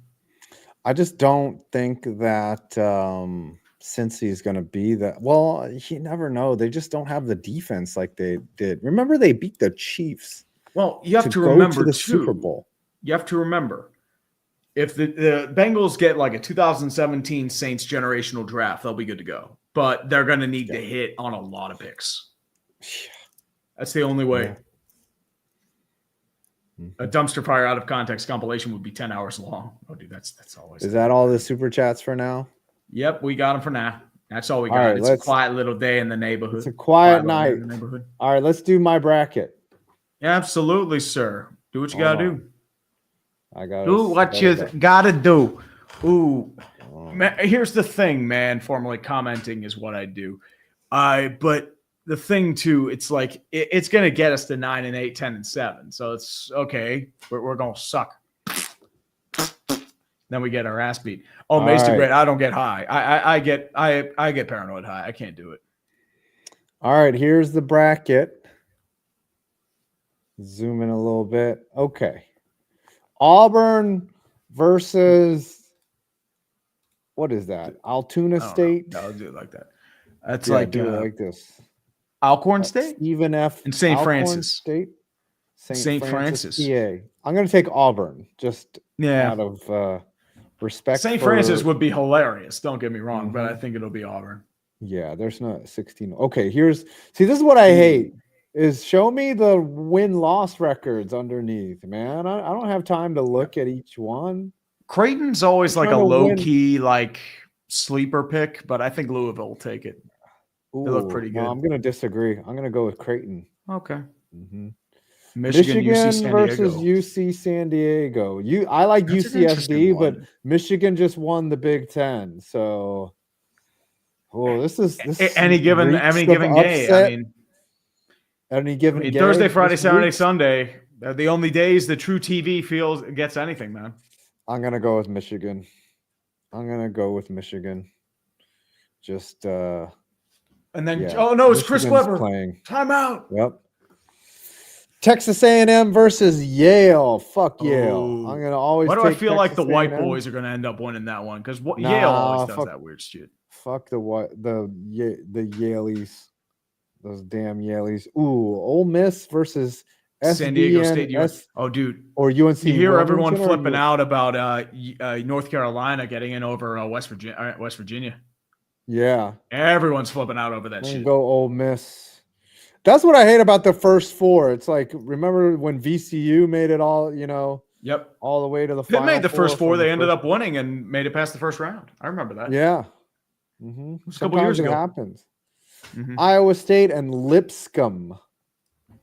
A: I just don't think that Cincy is going to be that. Well, you never know. They just don't have the defense like they did. Remember, they beat the Chiefs.
B: Well, you have to remember
A: the Super Bowl.
B: You have to remember. If the Bengals get like a 2017 Saints generational draft, they'll be good to go. But they're going to need to hit on a lot of picks. That's the only way. A dumpster fire out of context compilation would be 10 hours long. Oh, dude, that's always.
A: Is that all the super chats for now?
B: Yep, we got them for now. That's all we got. Right, it's a quiet little day in the neighborhood.
A: It's a quiet night. In the neighborhood. All right, let's do my bracket.
B: Absolutely, sir. Do what you got to do.
A: I got
B: do what you gotta do. Ooh, man, here's the thing, man. Formally commenting is what I do. But the thing too, it's like it's gonna get us to 9 and 8, 10 and 7. So it's okay. We're gonna suck. Then we get our ass beat. Oh, Mason, great. I don't get high. I get paranoid high. I can't do it.
A: All right, here's the bracket. Zoom in a little bit. Okay. Auburn versus what is that? Altoona State.
B: No, I'll do it like that. That's like
A: do it like this.
B: Alcorn State,
A: Stephen F.
B: and St. Francis
A: State,
B: St. Francis.
A: PA. I'm going to take Auburn just out of respect.
B: St. Francis would be hilarious. Don't get me wrong, but I think it'll be Auburn.
A: Yeah, there's no 16. Okay, this is what I hate. Is show me the win-loss records underneath, man. I don't have time to look at each one.
B: Creighton's always like a low-key, like sleeper pick, but I think Louisville will take it.
A: Ooh,
B: they look pretty good.
A: No, I'm going to disagree. I'm going to go with Creighton.
B: Okay.
A: Mm-hmm.
B: Michigan UC San
A: versus
B: Diego.
A: UC San Diego. I like
B: That's an
A: UCSD, but
B: one.
A: Michigan just won the Big Ten. So, this
B: any given game. I mean,
A: any given game.
B: Thursday, Friday, Saturday, Sunday. They're the only days the true TV gets anything, man.
A: I'm gonna go with Michigan. Just
B: and then oh no, it's Chris Webber
A: playing.
B: Timeout.
A: Yep. Texas A&M versus Yale. Fuck Yale. I'm gonna always.
B: Why do I feel
A: Texas
B: like the
A: A&M?
B: white boys are gonna end up winning that one? Because Yale always does that weird shit.
A: Fuck the Yaleys. Those damn Yaleys. Ooh, Ole Miss versus
B: San Diego State. Oh, dude.
A: Or UNC.
B: You hear everyone flipping out about North Carolina getting in over West Virginia.
A: Yeah.
B: Everyone's flipping out over that shit.
A: Go Ole Miss. That's what I hate about the first four. It's like, remember when VCU made it all,
B: Yep.
A: all the way to the final.
B: They made the first four. They ended up winning and made it past the first round. I remember that.
A: Yeah.
B: Mm-hmm. A couple years ago.
A: It happens. Mm-hmm. Iowa State and Lipscomb.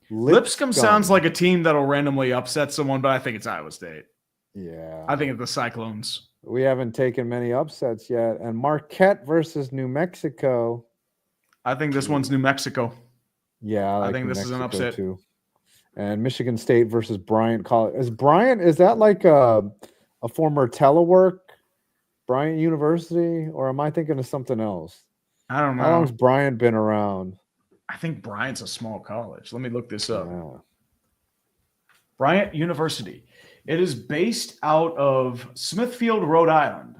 B: Lipscomb sounds like a team that'll randomly upset someone, but I think it's Iowa State.
A: Yeah.
B: I think it's the Cyclones.
A: We haven't taken many upsets yet. And Marquette versus New Mexico.
B: I think this one's New Mexico.
A: Yeah,
B: I think this is an upset
A: too. And Michigan State versus Bryant College. Is that like a former telework, Bryant University, or am I thinking of something else?
B: I don't know.
A: How long's Bryant been around?
B: I think Bryant's a small college. Let me look this up.
A: Yeah.
B: Bryant University. It is based out of Smithfield, Rhode Island.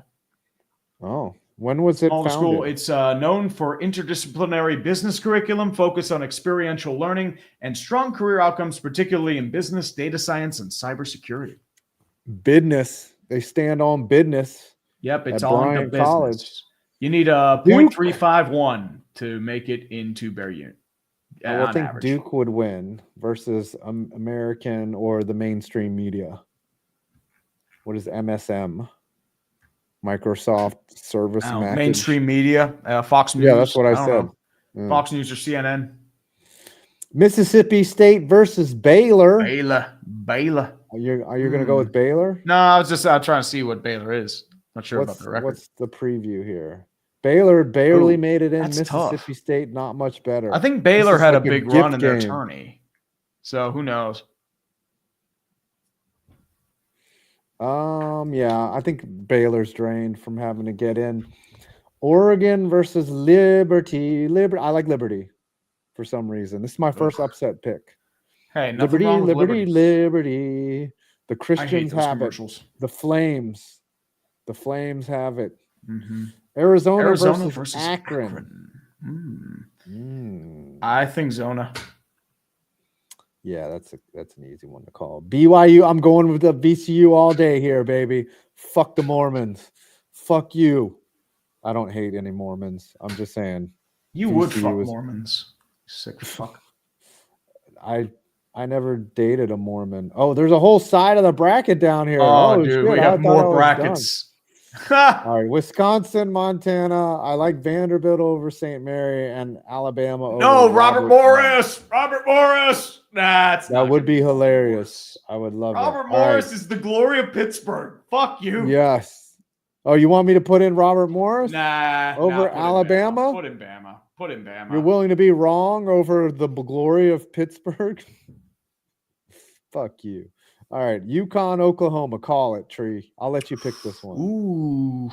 A: Oh. When was it founded?
B: School. It's known for interdisciplinary business curriculum, focused on experiential learning, and strong career outcomes, particularly in business, data science, and cybersecurity.
A: Business. They stand on business.
B: Yep, it's all in the business.
A: College.
B: You need a 0.351 to make it into Bear Unit.
A: I think average. Duke would win versus American or the mainstream media. What is MSM? Microsoft Service
B: mainstream media, Fox News.
A: Yeah, that's what I said.
B: Yeah. Fox News or CNN.
A: Mississippi State versus Baylor.
B: Baylor.
A: Are you going to go with Baylor?
B: No, I was just trying to see what Baylor is. Not sure about the record.
A: What's the preview here? Baylor barely made it in. Mississippi Tough. State, not much better.
B: I think Baylor had a big run in their tourney. So who knows?
A: Yeah, I think Baylor's drained from having to get in. Oregon versus Liberty. I like Liberty for some reason. This is my first upset pick.
B: Hey, nothing wrong with
A: Liberty. The Christians have it. The Flames have it.
B: Mm-hmm.
A: Arizona versus Akron.
B: I think Zona.
A: Yeah, that's an easy one to call. BYU, I'm going with the VCU all day here, baby. Fuck the Mormons. Fuck you. I don't hate any Mormons. I'm just saying.
B: You would fuck Mormons. Sick fuck.
A: I never dated a Mormon. Oh, there's a whole side of the bracket down here.
B: Oh dude, shit, we have more brackets.
A: All right, Wisconsin, Montana. I like Vanderbilt over St. Mary and Alabama over.
B: No, Robert Morris. That
A: would be hilarious. I would love
B: Robert Morris is the glory of Pittsburgh. Fuck you.
A: Yes. Oh, you want me to put in Robert Morris?
B: Over
A: Alabama?
B: Put in Bama.
A: You're willing to be wrong over the glory of Pittsburgh? Fuck you. All right, UConn, Oklahoma. Call it, Tree. I'll let you pick this one.
B: Ooh.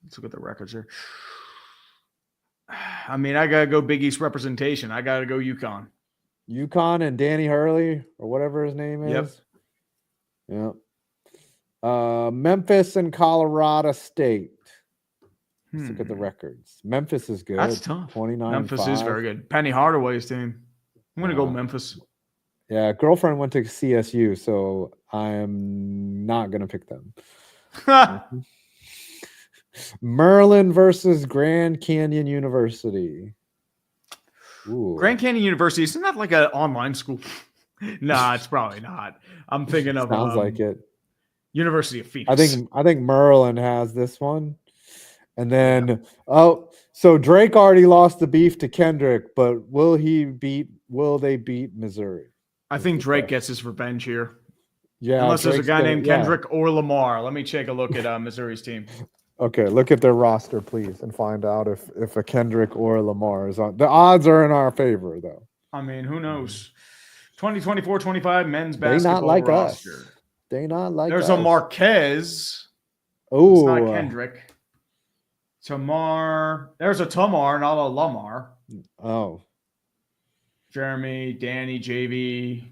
B: Let's look at the records here. I mean, I got to go Big East representation. I got to go UConn.
A: UConn and Danny Hurley or whatever his name is. Yep. Memphis and Colorado State. Let's look at the records. Memphis is good.
B: That's tough.
A: 29.
B: Memphis is very good. Penny Hardaway's team. I'm going to go Memphis.
A: Yeah, girlfriend went to CSU, so I'm not going to pick them. Maryland versus Grand Canyon University. Ooh.
B: Grand Canyon University, isn't that like an online school? Nah, it's probably not. I'm thinking of
A: sounds like it.
B: University of Phoenix.
A: I think Maryland has this one. And then so Drake already lost the beef to Kendrick, but will they beat Missouri?
B: I think Drake gets his revenge here.
A: Yeah,
B: unless there's a guy named
A: yeah.
B: Kendrick or Lamar. Let me take a look at Missouri's team.
A: Okay, look at their roster, please, and find out if a Kendrick or a Lamar is on. The odds are in our favor, though.
B: I mean, who knows? 2024-25 men's basketball
A: not like
B: roster.
A: us. They not like
B: There's
A: us.
B: a Marquez.
A: Oh,
B: it's not Kendrick. Tamar. There's a Tamar, not a Lamar.
A: Oh.
B: Jeremy, Danny, JV,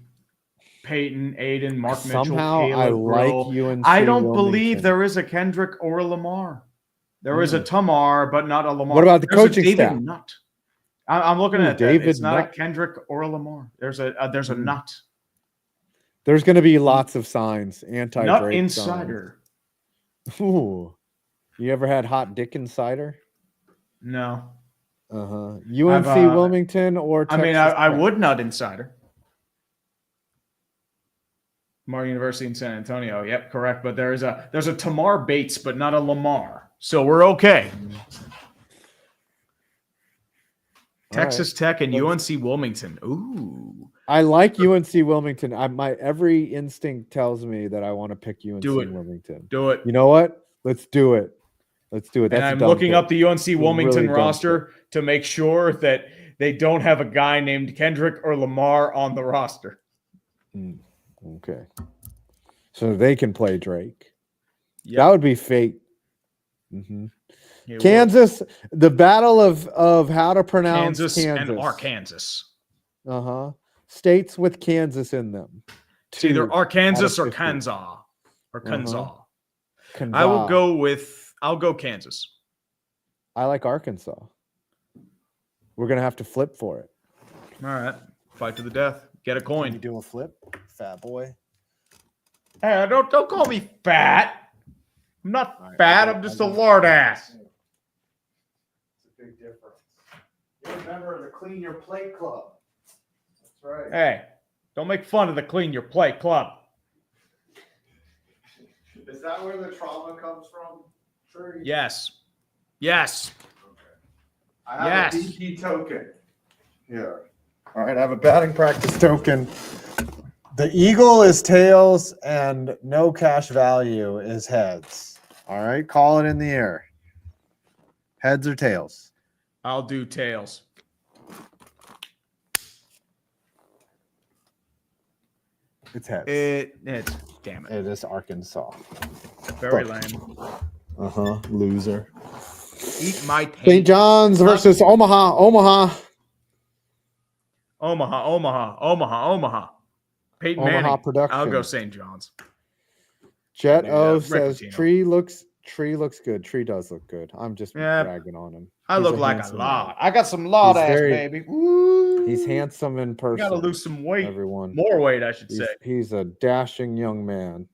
B: Peyton, Aiden, Mark Mitchell,
A: Somehow
B: Caleb,
A: I
B: Brill.
A: like UNC
B: I don't
A: Wilmington.
B: believe there is a Kendrick or a Lamar. There is a Tamar, but not a Lamar.
A: What about the
B: There's
A: coaching
B: a David
A: staff?
B: Nutt. I'm looking at
A: David
B: that. It's not
A: Nutt.
B: a Kendrick or a Lamar. There's a Nutt.
A: There's going to be lots of signs. Anti-Drake
B: Nut Insider.
A: Signs. Ooh. You ever had hot dick insider?
B: No.
A: UNC Wilmington or Texas
B: I would Nut Insider. Lamar University in San Antonio. Yep, correct. But there's a Tamar Bates, but not a Lamar. So we're okay. Texas Tech and UNC Wilmington. Ooh.
A: I like UNC Wilmington. My every instinct tells me that I want to pick UNC Wilmington.
B: Do it.
A: You know what? Let's do it. Let's do it.
B: That's and I'm looking up the UNC Wilmington roster to make sure that they don't have a guy named Kendrick or Lamar on the roster.
A: Okay. So they can play Drake.
B: Yep.
A: That would be fate. Kansas, the battle of how to pronounce Kansas.
B: And Arkansas.
A: States with Kansas in them.
B: It's either Arkansas or Kansas. Or Kansas. I'll go Kansas.
A: I like Arkansas. We're going to have to flip for it.
B: All right. Fight to the death. Get a coin.
A: You do a flip, fat boy.
B: Hey, don't call me fat. I'm not fat. I'm just a lard ass.
A: It's a big difference. You're a member of the Clean Your Plate Club. That's right.
B: Hey, don't make fun of the Clean Your Plate Club.
A: Is that where the trauma comes from? Tree?
B: Yes.
A: Okay. I have a BP token here. All right, I have a batting practice token. The eagle is tails and no cash value is heads. All right, call it in the air. Heads or tails?
B: I'll do tails.
A: It's heads.
B: It's damn it.
A: It is Arkansas.
B: Very lame.
A: Loser.
B: Eat my tail.
A: St. John's versus Omaha.
B: Omaha. Peyton
A: Omaha
B: Manning.
A: production.
B: I'll go St. John's.
A: Jet O says Tree looks good. Tree does look good. I'm just bragging on him.
B: I look like a lot. I got some lard ass, baby. Woo.
A: He's handsome in person.
B: Got to lose some weight.
A: Everyone.
B: More weight, I should say.
A: He's a dashing young man.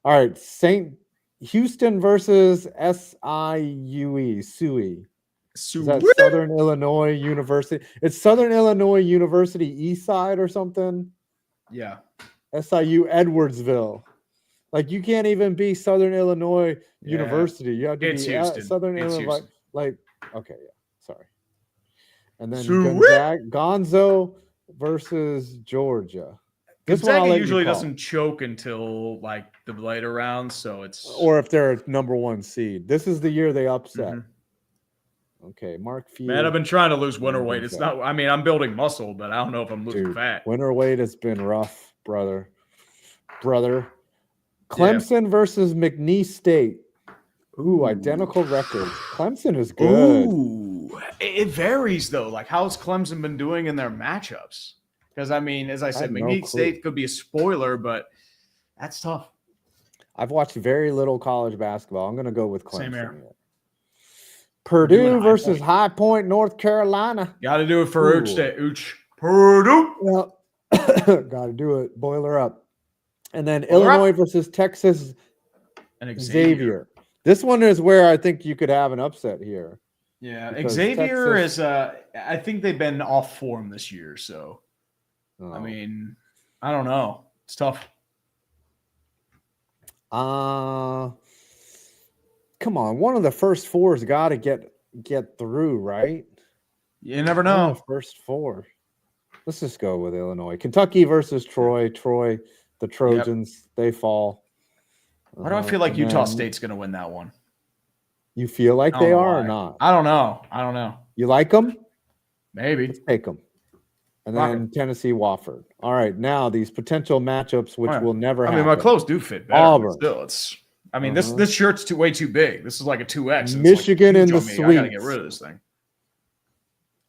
A: All right, St. Houston versus SIUE. Sui. Is that Southern Illinois University? It's Southern Illinois University East Side or something.
B: Yeah.
A: SIU Edwardsville. Like you can't even be Southern Illinois University. You have to be
B: Houston.
A: Southern Illinois.
B: Houston.
A: Like, okay, yeah. Sorry. And then Gonzo versus Georgia. This
B: Gonzaga usually doesn't choke until like the later rounds, so it's
A: or if they're number one seed. This is the year they upset. Okay, Mark Few.
B: Man, I've been trying to lose winter weight. It's not. I mean, I'm building muscle, but I don't know if I'm losing fat.
A: Winter weight has been rough, brother. Clemson versus McNeese State. Ooh, identical record. Clemson is good.
B: Ooh, it varies though. Like, how's Clemson been doing in their matchups? Because I mean, as I said, McNeese State could be a spoiler, but that's tough.
A: I've watched very little college basketball. I'm going to go with Clemson.
B: Same here.
A: Purdue versus High Point, North Carolina.
B: Got to do it for Ooch. Purdue.
A: Well, got to do it. Boiler up. And then Illinois versus Texas
B: and
A: Xavier. This one is where I think you could have an upset here.
B: Yeah, Xavier is I think they've been off form this year, so I mean, I don't know. It's tough.
A: Come on, one of the first four's got to get through, right?
B: You never know.
A: First four. Let's just go with Illinois. Kentucky versus Troy. Troy, the Trojans, they fall.
B: Why do I feel like Utah State's going to win that one?
A: You feel like they are or not?
B: I don't know.
A: You like them?
B: Maybe.
A: Let's take them. And then Tennessee, Wofford. All right, now these potential matchups, which will never happen.
B: I mean, my clothes do fit better.
A: Auburn.
B: Still, this shirt's way too big. This is like a 2X.
A: Michigan in the Sweets.
B: I got to get rid of this thing.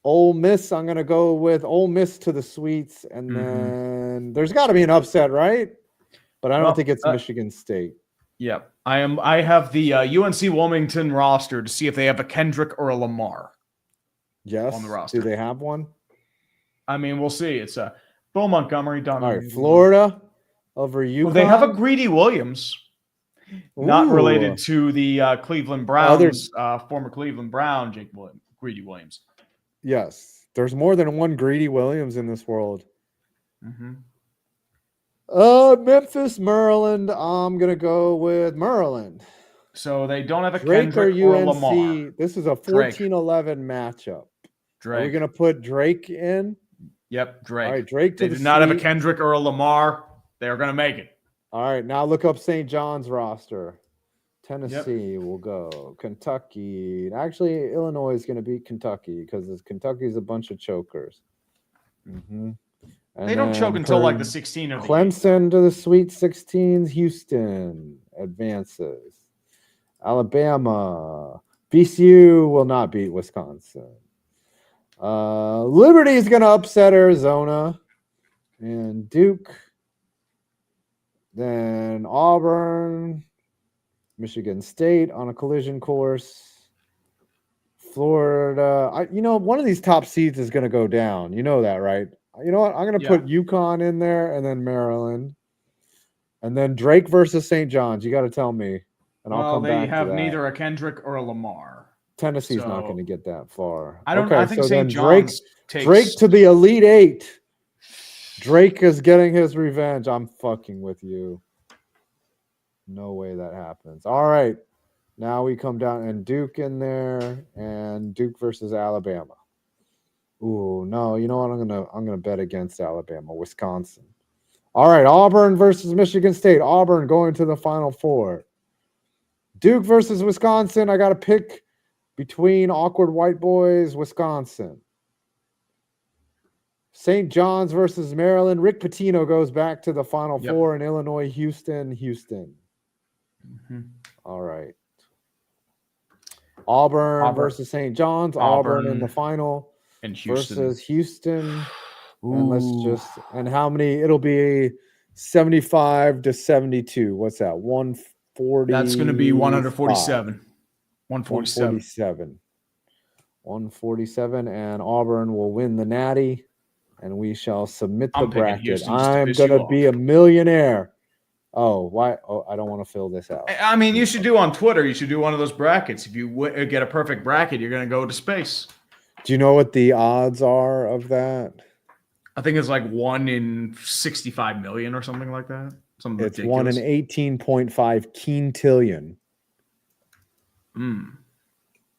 A: Ole Miss, I'm going to go with Ole Miss to the Sweets. And then there's got to be an upset, right? But I don't think it's Michigan State.
B: Yep. I have the UNC Wilmington roster to see if they have a Kendrick or a Lamar.
A: Yes.
B: On the roster.
A: Do they have one?
B: I mean, we'll see. It's Bo Montgomery done.
A: All right, Florida over UConn.
B: Well, they have a Greedy Williams. Not related to the Cleveland Browns, former Cleveland Brown, Greedy Williams.
A: Yes. There's more than one Greedy Williams in this world. Memphis, Maryland. I'm going to go with Maryland.
B: So they don't have a
A: Drake
B: Kendrick
A: or
B: UNC.
A: Lamar. This is a 14-11 matchup.
B: Drake.
A: Are we going to put Drake in?
B: Yep, Drake.
A: All right, Drake to
B: They do not have a Kendrick or a Lamar. They're going to make it.
A: All right, now look up St. John's roster. Tennessee will go. Kentucky. Actually, Illinois is going to beat Kentucky because Kentucky's a bunch of chokers.
B: They don't choke until like the 16 of the
A: Clemson to the Sweet 16s. Houston advances. Alabama. VCU will not beat Wisconsin. Liberty is going to upset Arizona. And Duke. Then Auburn. Michigan State on a collision course. Florida. One of these top seeds is going to go down. You know that, right? You know what? I'm going to put UConn in there and then Maryland. And then Drake versus St. John's. You got to tell me. And I'll come back to that.
B: They have neither a Kendrick or a Lamar.
A: Tennessee's not going to get that far.
B: I think St. John's
A: Drake to the Elite Eight. Drake is getting his revenge. I'm fucking with you. No way that happens. All right. Now we come down and Duke in there and Duke versus Alabama. Ooh, no. You know what? I'm gonna bet against Alabama. Wisconsin. All right. Auburn versus Michigan State. Auburn going to the Final Four. Duke versus Wisconsin. I got to pick between awkward white boys. Wisconsin. St. John's versus Maryland. Rick Pitino goes back to the Final Four in Illinois. Houston. All right. Auburn versus St. John's. Auburn in the final.
B: And Houston
A: versus Houston. And how many? It'll be 75 to 72. What's that? 140.
B: That's going to be 147.
A: 147. And Auburn will win the Natty. And we shall submit the bracket. I'm going to be a millionaire. Oh, why? Oh, I don't want to fill this out.
B: I mean, you should do on Twitter. You should do one of those brackets. If you get a perfect bracket, you're going to go to space.
A: Do you know what the odds are of that?
B: I think it's like 1 in 65 million or something like that. Something
A: it's
B: ridiculous.
A: 1 in 18.5 quintillion.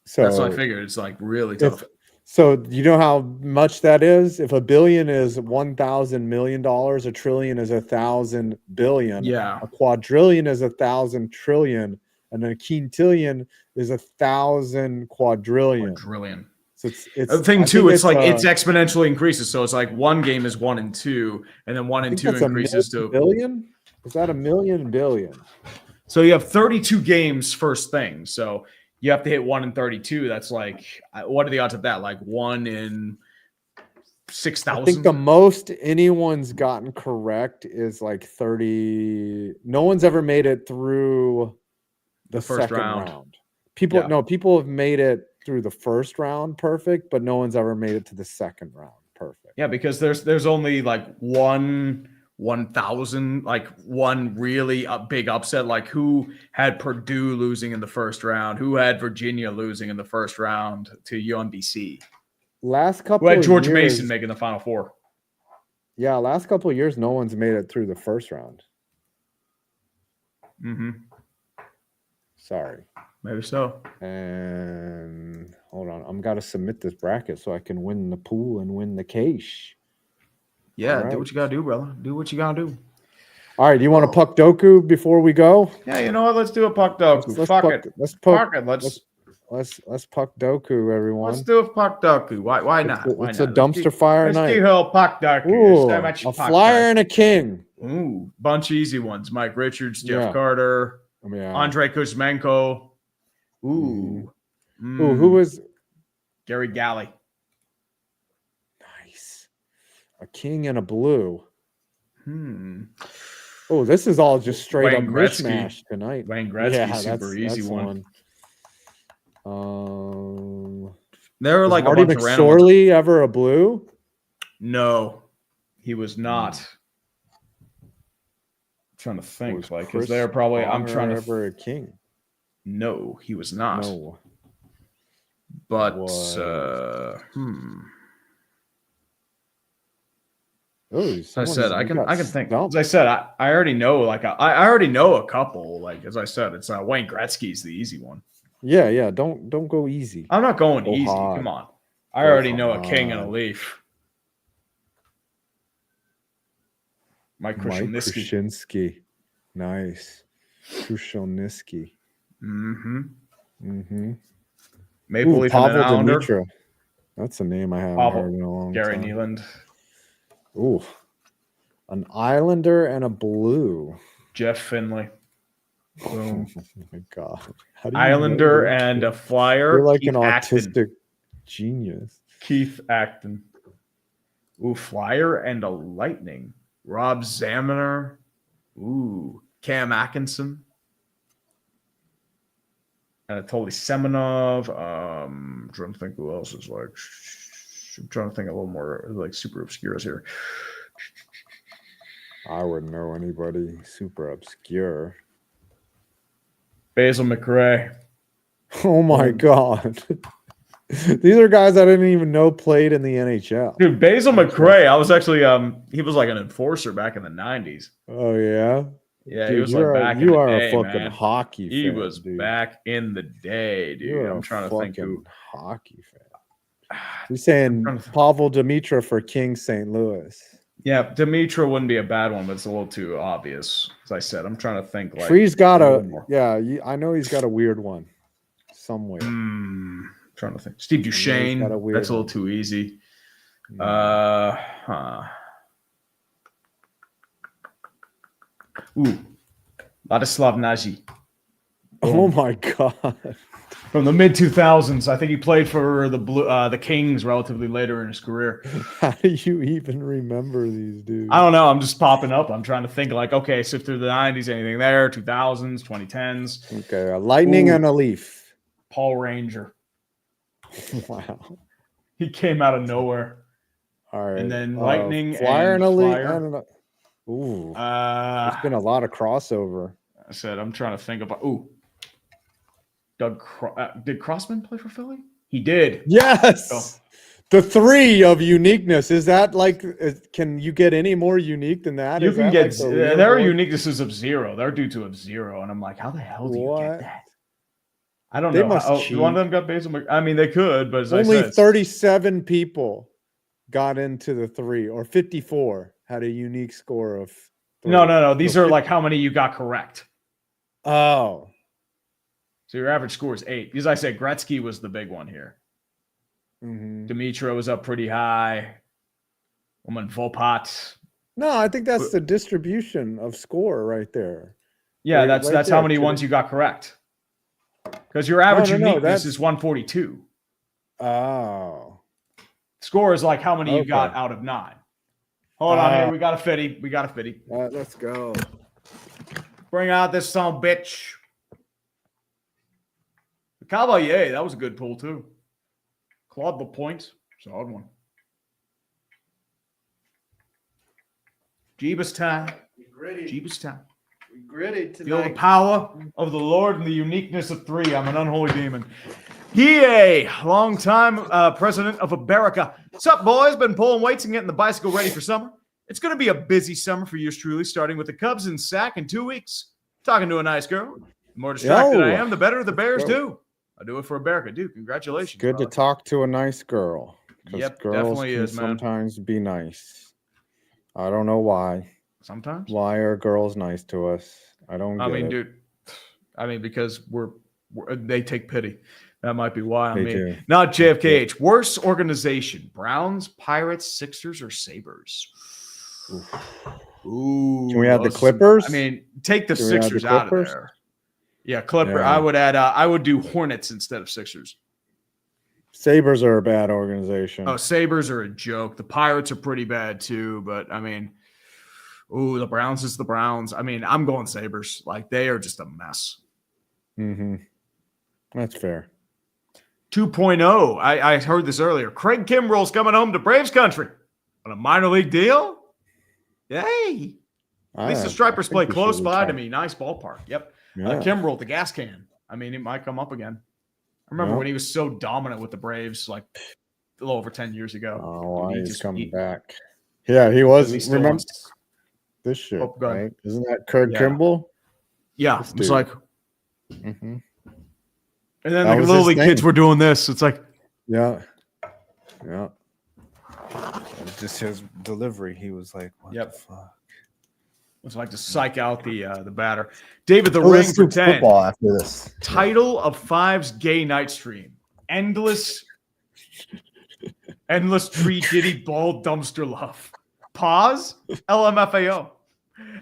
A: So
B: that's what I figured. It's like really tough.
A: So you know how much that is? If a billion is $1,000 million, a trillion is 1,000 billion.
B: Yeah.
A: A quadrillion is 1,000 trillion, and a quintillion is 1,000 quadrillion. So it's
B: the thing too. It's like it's exponentially increases. So it's like one game is 1 and 2, and then 1 and 2 increases to
A: billion. Is that a million billion?
B: So you have 32 games first thing. So you have to hit 1 in 32. That's like, what are the odds of that? Like 1 in 6,000?
A: I think the most anyone's gotten correct is like 30. No one's ever made it through the
B: first
A: second
B: round.
A: People have made it through the first round perfect, but no one's ever made it to the second round perfect.
B: Yeah, because there's only like 1,000, like one really big upset. Like who had Purdue losing in the first round? Who had Virginia losing in the first round to UMBC?
A: Last couple
B: who had George
A: years,
B: Mason making the Final Four?
A: Yeah, last couple of years, no one's made it through the first round. Sorry.
B: Maybe so.
A: And hold on, I'm got to submit this bracket so I can win the pool and win the cash.
B: Yeah,
A: right.
B: do what you gotta do, brother. Do what you gotta do.
A: All right, do you want to Puckdoku before we go?
B: Yeah, you know what? Let's do a Puckdoku.
A: Let's
B: Fuck
A: puck,
B: it.
A: Let's
B: Fuck it. Let's
A: Puckdoku, everyone.
B: do a Puckdoku. Why not?
A: It's a dumpster fire
B: let's
A: night.
B: do a Puckdoku.
A: Ooh,
B: So much
A: a flyer and a king.
B: Ooh, bunch of easy ones. Mike Richards, Jeff
A: Yeah.
B: Carter,
A: Yeah.
B: Andrei Kuzmenko. Ooh.
A: Ooh, who was
B: Gary Galley?
A: Nice. A king and a blue. Oh, this is all just straight
B: Wayne
A: up
B: Gretzky.
A: mishmash tonight.
B: Wayne Gretzky, super easy
A: that's
B: one.
A: There
B: were like
A: Marty
B: a bunch of random ones.
A: McSorley ever a blue?
B: No, he was not. I'm trying to think, like, is there probably? I'm trying to.
A: Ever a king?
B: No, he was not.
A: No.
B: But As I said, I can think. As I said, I already know. Like I already know a couple. Like as I said, it's Wayne Gretzky's the easy one.
A: Yeah. Don't go easy.
B: I'm not going easy.
A: Hard.
B: Come on. I already know a king and a leaf. Mike
A: Krushelnyski. Nice. Krushelnyski.
B: Maple Leaf and an Islander.
A: Dimitra. That's a name I haven't heard in a long
B: Gary
A: time.
B: Nyland.
A: Ooh. An Islander and a blue.
B: Jeff Finley. Boom.
A: Oh my God.
B: Islander and a Flyer.
A: You're like
B: Keith
A: an autistic genius.
B: Keith Acton. Ooh, Flyer and a Lightning. Rob Zaminer. Ooh, Cam Atkinson. Anatoly Semenov. I'm trying to think who else is like. I'm trying to think a little more like super obscures here.
A: I wouldn't know anybody super obscure.
B: Basil McRae.
A: Oh my God. These are guys I didn't even know played in the NHL.
B: Dude, Basil McRae, I was actually he was like an enforcer back in the 90s.
A: Oh yeah?
B: Yeah,
A: dude,
B: he was like back in the day. You are a
A: fucking hockey fan.
B: He was back in the day, dude. I'm trying to think who.
A: Hockey fan. You're saying Pavel Dimitra for King St. Louis.
B: Yeah, Dimitra wouldn't be a bad one, but it's a little too obvious. As I said, I'm trying to think. Like
A: Free's got I know he's got a weird one somewhere.
B: Trying to think. Steve Duchesne. That's a little too easy. Ooh, Ladislav Nagy.
A: Oh my God!
B: From the mid 2000s, I think he played for the Kings relatively later in his career.
A: How do you even remember these dudes?
B: I don't know. I'm just popping up. I'm trying to think like, okay, so through the 90s, anything there? 2000s, 2010s.
A: Okay, a Lightning and a Leaf.
B: Paul Ranger.
A: Wow.
B: He came out of nowhere.
A: All right.
B: And then Lightning
A: Flyer and a Leaf.
B: Ooh.
A: There's been a lot of crossover.
B: I said, I'm trying to think about. Ooh. Did Crossman play for Philly? He did.
A: Yes. Oh. The 3 of uniqueness. Is that like, can you get any more unique than that?
B: You can get, there are uniquenesses of 0. They're due to 0. And I'm like, how the hell do you get that? I don't know. One of them got Basil. I mean, they could, but as
A: only
B: I said,
A: 37 people got into the 3, or 54 had a unique score of 3.
B: No. These are like how many you got correct.
A: Oh.
B: So your average score is 8. Because I said Gretzky was the big one here. Dimitra was up pretty high. Volpat.
A: No, I think that's the distribution of score right there.
B: Yeah, that's how many ones you got correct. Because your average uniqueness is 142.
A: Oh.
B: Score is like how many you got out of 9. Hold on here. We got a fitty.
A: Let's go.
B: Bring out this son of a bitch. Cavalier, that was a good pull too. Claude LaPointe, solid one. Jeebus time. Jeebus time.
A: We gritty tonight.
B: Feel the power of the Lord and the uniqueness of 3. I'm an unholy demon. He long-time president of America. What's up, boys? Been pulling weights and getting the bicycle ready for summer. It's going to be a busy summer for yours truly, starting with the Cubs in sack in 2 weeks. Talking to a nice girl. The more distracted I am, the better the Bears do. I do it for America, dude. Congratulations.
A: It's good to talk to a nice girl.
B: Yep,
A: girls
B: definitely
A: can
B: is, man.
A: Sometimes be nice. I don't know why.
B: Sometimes.
A: Why are girls nice to us? I don't get it.
B: Dude. Because they take pity. That might be why.
A: They do.
B: Not JFKH. Worst organization: Browns, Pirates, Sixers, or Sabres? Ooh.
A: Can we add the Clippers?
B: Take the Sixers out of there. Yeah, Clipper.
A: Yeah.
B: I would do Hornets instead of Sixers.
A: Sabres are a bad organization.
B: Oh, Sabres are a joke. The Pirates are pretty bad too, but the Browns is the Browns. I'm going Sabres. Like, they are just a mess.
A: Mm-hmm. That's fair.
B: 2.0. I heard this earlier. Craig Kimbrell's coming home to Braves country on a minor league deal. Yay. At least the Stripers play close by to me. Nice ballpark. Yep.
A: Yeah.
B: Kimbrell, the gas can. It might come up again. I remember when he was so dominant with the Braves, like a little over 10 years ago.
A: Oh, he's coming back. Yeah, he was. Remember this shit, right? Isn't that Craig Kimbrell?
B: Yeah. It was like.
A: Mm-hmm.
B: And then the little league kids were doing this. It's like.
A: Yeah. Just his delivery. He was like, what the fuck?
B: It was like to psych out the batter. David the Ring for 10.
A: Football after this.
B: Title of Five's gay night stream. Endless tree diddy ball dumpster love. Pause. LMFAO.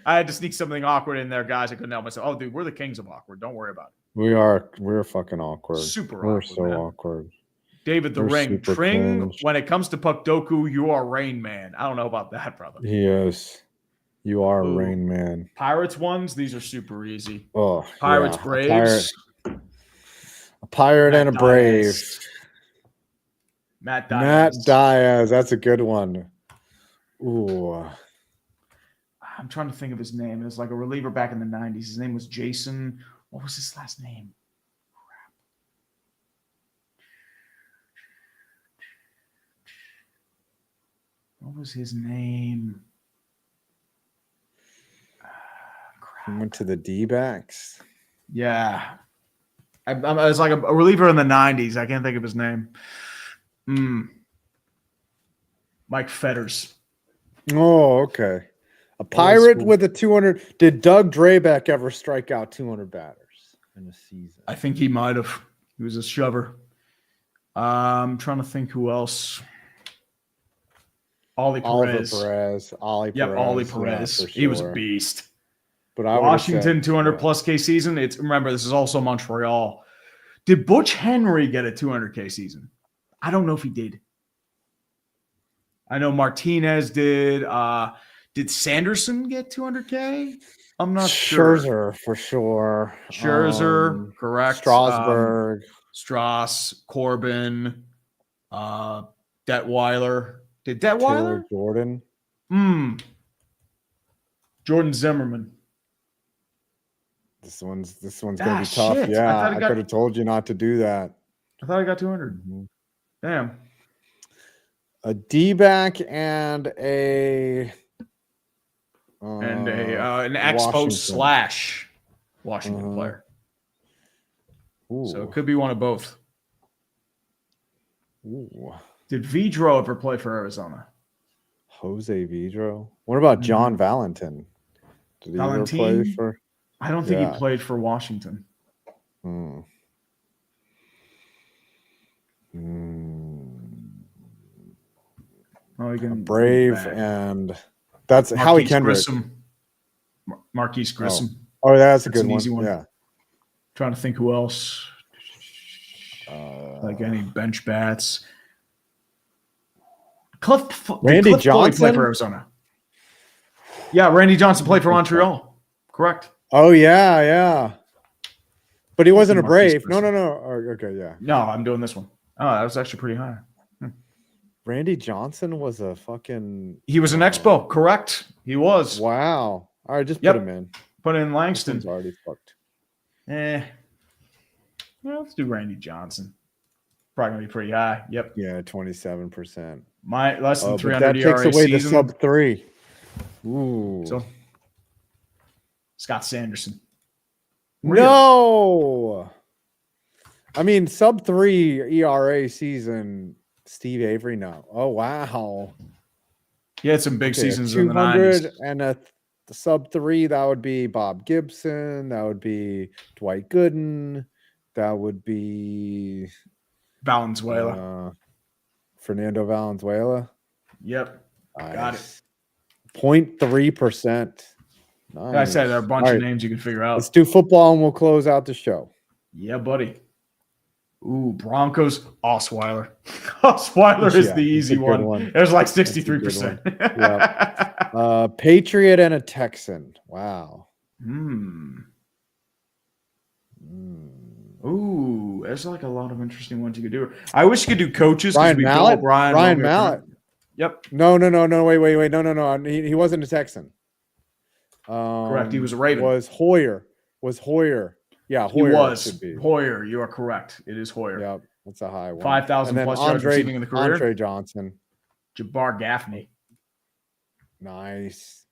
B: I had to sneak something awkward in there, guys. I couldn't help myself. Oh, dude, we're the kings of awkward. Don't worry about it. We're fucking awkward. Super
A: we're
B: awkward.
A: We're so
B: man.
A: Awkward.
B: David the Ring. Tring, when it comes to Puckdoku, you are Rain Man. I don't know about that, brother.
A: He is. You are Rain Man.
B: Pirates ones, these are super easy.
A: Oh,
B: Pirates, Braves.
A: A pirate and a Brave.
B: Matt
A: Diaz. That's a good one. Ooh.
B: I'm trying to think of his name. It was like a reliever back in the 90s. His name was Jason. What was his last name? What was his name?
A: He went to the D-backs.
B: Yeah. I was like a reliever in the 90s. I can't think of his name. Mike Fetters.
A: Oh, okay. A pirate with a 200. Did Doug Drabek ever strike out 200 batters in a season?
B: I think he might have. He was a shover. I'm trying to think who else. Ollie Perez.
A: Ollie
B: Perez.
A: Yeah,
B: He was a beast.
A: But
B: Washington 200 plus K season. Remember, this is also Montreal. Did Butch Henry get a 200K season? I don't know if he did. I know Martinez did. Did Sanderson get 200K? I'm not sure.
A: Scherzer for sure.
B: Scherzer, correct.
A: Strasburg.
B: Strauss, Corbin, Detweiler. Did Detweiler?
A: Jordan.
B: Jordan Zimmerman.
A: This one's gonna be tough.
B: Shit.
A: Yeah, I could have told you not to do that.
B: I thought I got 200. Mm-hmm. Damn.
A: A D-back and an
B: Expo / Washington player.
A: Ooh.
B: So it could be one of both.
A: Ooh.
B: Did Vidro ever play for Arizona?
A: Jose Vidro. What about John Valentin? Did he ever play for?
B: I don't think he played for Washington.
A: Brave and that's
B: Marquise
A: Howie Kendrick.
B: Marquise Grissom.
A: Oh, that's a good one. Easy one. Yeah.
B: Trying to think who else. Like any bench bats.
A: Randy Johnson
B: played for Arizona. Yeah, Randy Johnson played for Montreal. Correct.
A: Oh yeah. But he wasn't a Brave. No. Okay, yeah.
B: No, I'm doing this one. Oh, that was actually pretty high.
A: Randy Johnson was a fucking.
B: He was an Expo, correct? He was.
A: Wow. All right, just put him in.
B: Put in Langston.
A: He's already fucked.
B: Well, let's do Randy Johnson. Probably gonna be pretty high. Yep.
A: Yeah, 27%.
B: My less than 300
A: that
B: ERA
A: takes away
B: season.
A: the sub 3. Ooh.
B: So Scott Sanderson.
A: No. I mean, sub 3 ERA season. Steve Avery. No. Oh wow.
B: He had some big seasons in the
A: 200
B: 90s.
A: and a sub 3. That would be Bob Gibson. That would be Dwight Gooden. That would be
B: Valenzuela.
A: Fernando Valenzuela.
B: Yep.
A: Nice.
B: Got it.
A: 0.3%. Nice.
B: I said there are a bunch of names you can figure out.
A: Let's do football and we'll close out the show.
B: Yeah, buddy. Ooh, Broncos, Osweiler. Osweiler is the easy one. There's like 63%.
A: Yeah. Patriot and a Texan. Wow.
B: Ooh, there's like a lot of interesting ones you could do. I wish you could do coaches.
A: Ryan Mallett. Ryan Mallett.
B: Yep.
A: No. Wait. No. He wasn't a Texan.
B: Correct. He was a Raven.
A: Was Hoyer. Yeah, Hoyer.
B: He was. Hoyer. You are correct. It is Hoyer.
A: Yep. That's a high one.
B: 5,000 plus yards receiving in the career.
A: Andre Johnson.
B: Jabbar Gaffney.
A: Nice.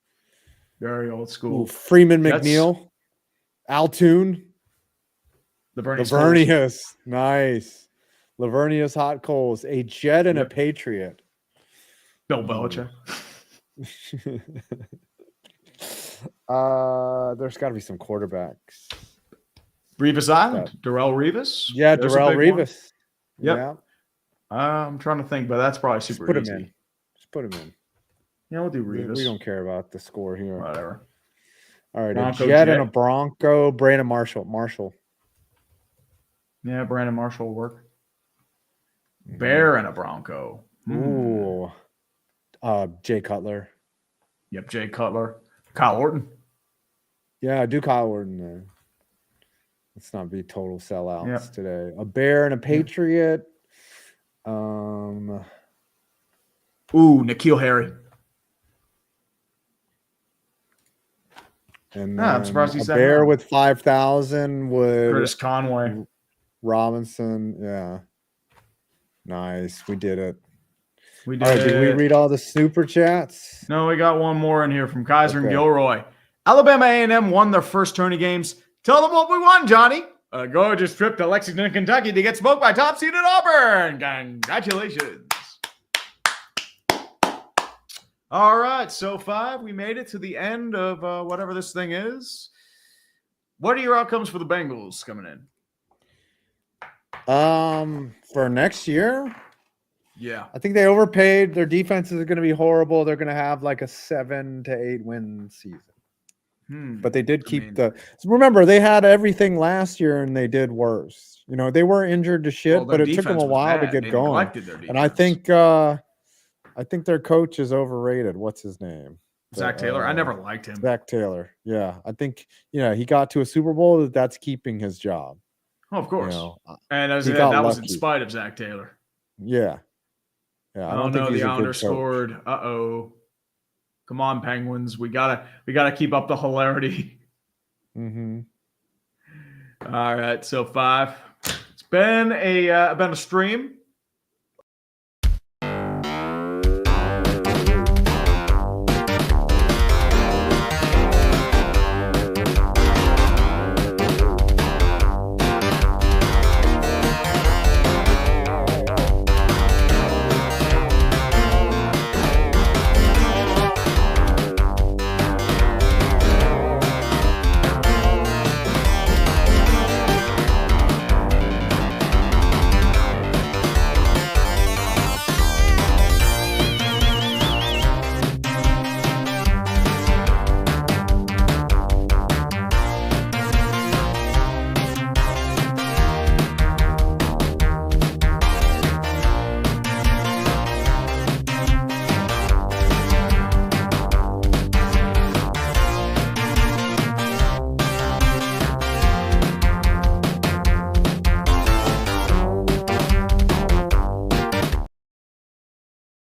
B: Very old school.
A: Ooh, Freeman McNeil. Altoon. Lavernius. Nice. Lavernius Hot Coals. A Jet and a Patriot.
B: Bill Belichick.
A: There's got to be some quarterbacks.
B: Revis Island. Darrelle Revis.
A: Yeah, Darrelle Revis.
B: Yep. Yeah. I'm trying to think, but that's probably super easy. Just
A: put him in.
B: Yeah, we'll do Revis.
A: We don't care about the score here.
B: Whatever.
A: All right, a Jet and a Bronco. Brandon Marshall.
B: Yeah, Brandon Marshall will work. Bear and a Bronco.
A: Ooh. Jay Cutler.
B: Yep, Jay Cutler. Kyle Orton.
A: Yeah, do Kyle Orton there. Let's not be total sellouts today. A Bear and a Patriot.
B: Ooh, N'Keal Harry.
A: And
B: I'm surprised he's
A: a Bear with 5,000 would
B: Curtis Conway.
A: Robinson. Yeah. Nice. We did it.
B: We did.
A: All right, did we read all the super chats?
B: No, we got one more in here from Kaiser and Gilroy. Alabama A&M won their first tourney games. Tell them what we won, Johnny. A gorgeous trip to Lexington, Kentucky to get smoked by top-seeded Auburn. Congratulations. All right, so 5. We made it to the end of whatever this thing is. What are your outcomes for the Bengals coming in?
A: For next year?
B: Yeah.
A: I think they overpaid. Their defenses are going to be horrible. They're going to have like a 7 to 8 win season. But they did keep remember, they had everything last year and they did worse. You know, they were injured to shit, but it took them a while to get going. And I think their coach is overrated. What's his name?
B: Zach Taylor. I never liked him.
A: Zach Taylor. Yeah. I think, he got to a Super Bowl. That's keeping his job.
B: Oh, of course. And that was in spite of Zach Taylor.
A: Yeah. Yeah.
B: I don't know. The Islanders scored. Uh-oh. Come on, Penguins. We gotta keep up the hilarity.
A: Mm-hmm.
B: All right, so 5. It's been a stream.